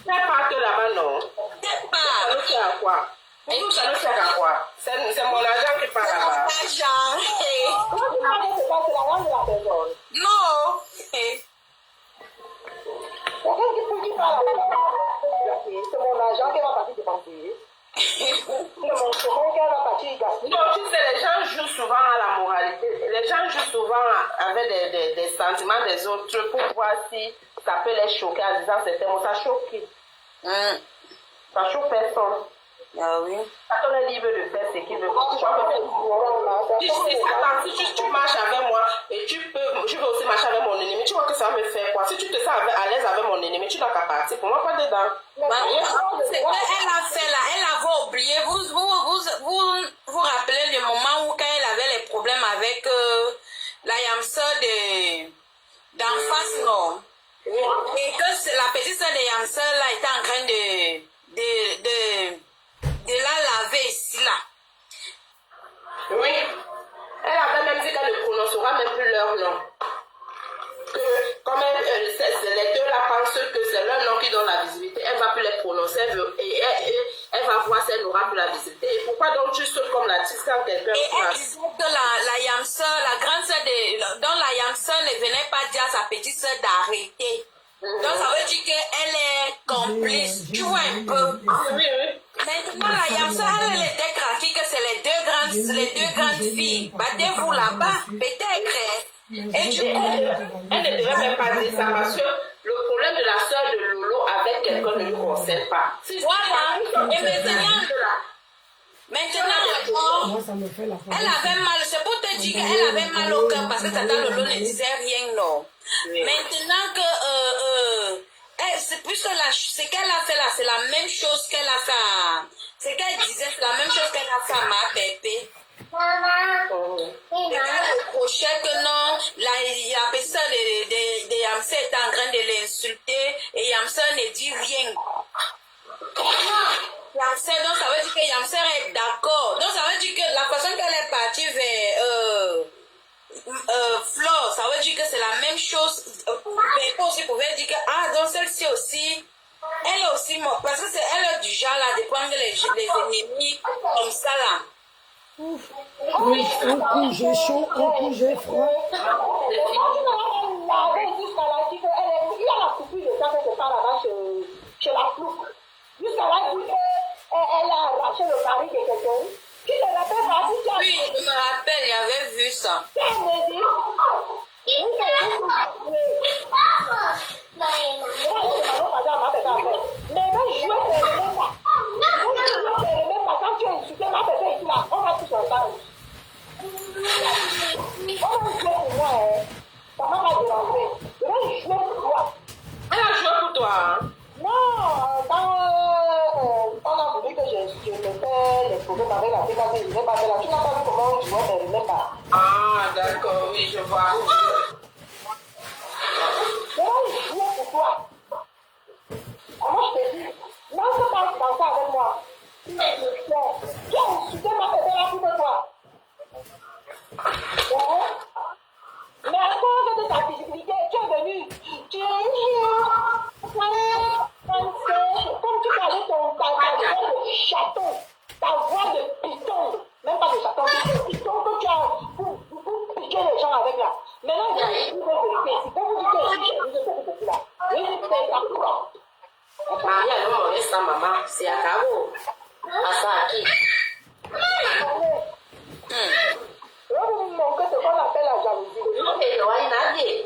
C'est pas que là-bas, non. C'est Ça pas. nous sert à quoi? Pour nous, ça nous sert à quoi? C'est mon argent qui part là-bas. L'argent. Quand tu parles de ça, c'est la langue de la personne. Non. Quelqu'un qui parle à la c'est mon argent qui va partir dépenser. C'est mon chemin qui va partir gaspiller. Non, tu sais, les gens jouent souvent à la moralité. Les gens jouent souvent avec des sentiments des autres pour voir si ça peut les choquer en disant certains mots. Ça choque qui? Ça choque personne. Ah oui. Chacun est libre de faire ce qu'il veut. Si tu marches avec moi et je veux aussi marcher avec mon ennemi, tu vois que ça va me faire quoi? Si tu te sens à l'aise avec mon ennemi, tu n'as qu'à partir. Pour moi, pas dedans. C'est qu'elle a fait là, elle avait oublié. Vous rappelez le moment où quand elle avait les problèmes avec la Yamsa d'en face, non? Et que la petite soeur de Yamsa là était en train de la laver ici là. Oui. Elle avait même dit qu'elle ne prononcera même plus leur nom. Que comme les deux là pensent que c'est leur nom qui donne la visibilité, elle ne va plus les prononcer et elle va voir si elle n'aura plus la visibilité. Et pourquoi donc tu sautes comme la petite quand quelqu'un Et elle disait que la Yamsa, la grande soeur dont la Yamsa ne venait pas dire à sa petite soeur d'arrêter. Donc ça veut dire qu'elle est complice. Tu vois un peu. Oui, oui. Maintenant, la Yamsa, elle était craquée que c'est les deux grandes filles. Battez-vous là-bas, peut-être. Et du coup, elle ne devrait même pas dire ça parce que le problème de la soeur de Lolo avec quelqu'un ne lui concerne pas. voilà. Et maintenant, Moi, ça me fait la elle avait mal. C'est pour te dire qu'elle avait mal au cœur parce que Tata Lolo ne disait rien, non. Oui. Maintenant que puisque ce qu'elle a fait là, c'est la même chose qu'elle a fait. Ce qu'elle disait, c'est la même chose qu'elle a fait à ma Pépé. Et elle reprochait que non, la personne de Yamsa était en train de l'insulter et Yamsa ne dit rien. Yamsa, donc ça veut dire que Yamsa est d'accord. Donc ça veut dire que la façon qu'elle est partie vers Flore, ça veut dire que c'est la même chose. Pépé aussi pouvait dire que donc celle-ci aussi, elle est aussi morte. Parce que elle est du genre là de prendre les ennemis comme ça là. Oui, un coup j'ai chaud, un coup j'ai froid. Il y a la coupure de ça quelque part là-bas chez la flouque. Jusqu'à là, elle dit qu'elle a arraché le mari de quelqu'un. Tu te rappelles pas? Oui, je me rappelle, j'avais vu ça. Elle a joué pour toi. Hein? Non, on a voulu que je me fais les problèmes avec la PKC, je n'ai pas fait là. Tu n'as pas vu comment je vois, mais même pas. Ah, d'accord, oui, je vois. Mais là, je joue pour toi. Comment je te dis? Non, c'est pas danser avec moi. Tu as insulté ma bébé là pour toi. Mais à cause de ta visibilité, tu es venu. Tu es comme tu parlais ta voix de chaton, ta voix de python, même pas de chaton, de python que tu as pour piquer les gens avec là. Maintenant, sa maman, c'est à Cabo. À ça, à qui? Mon que ce qu'on appelle la jalousie. Ok, non, il n'a dit.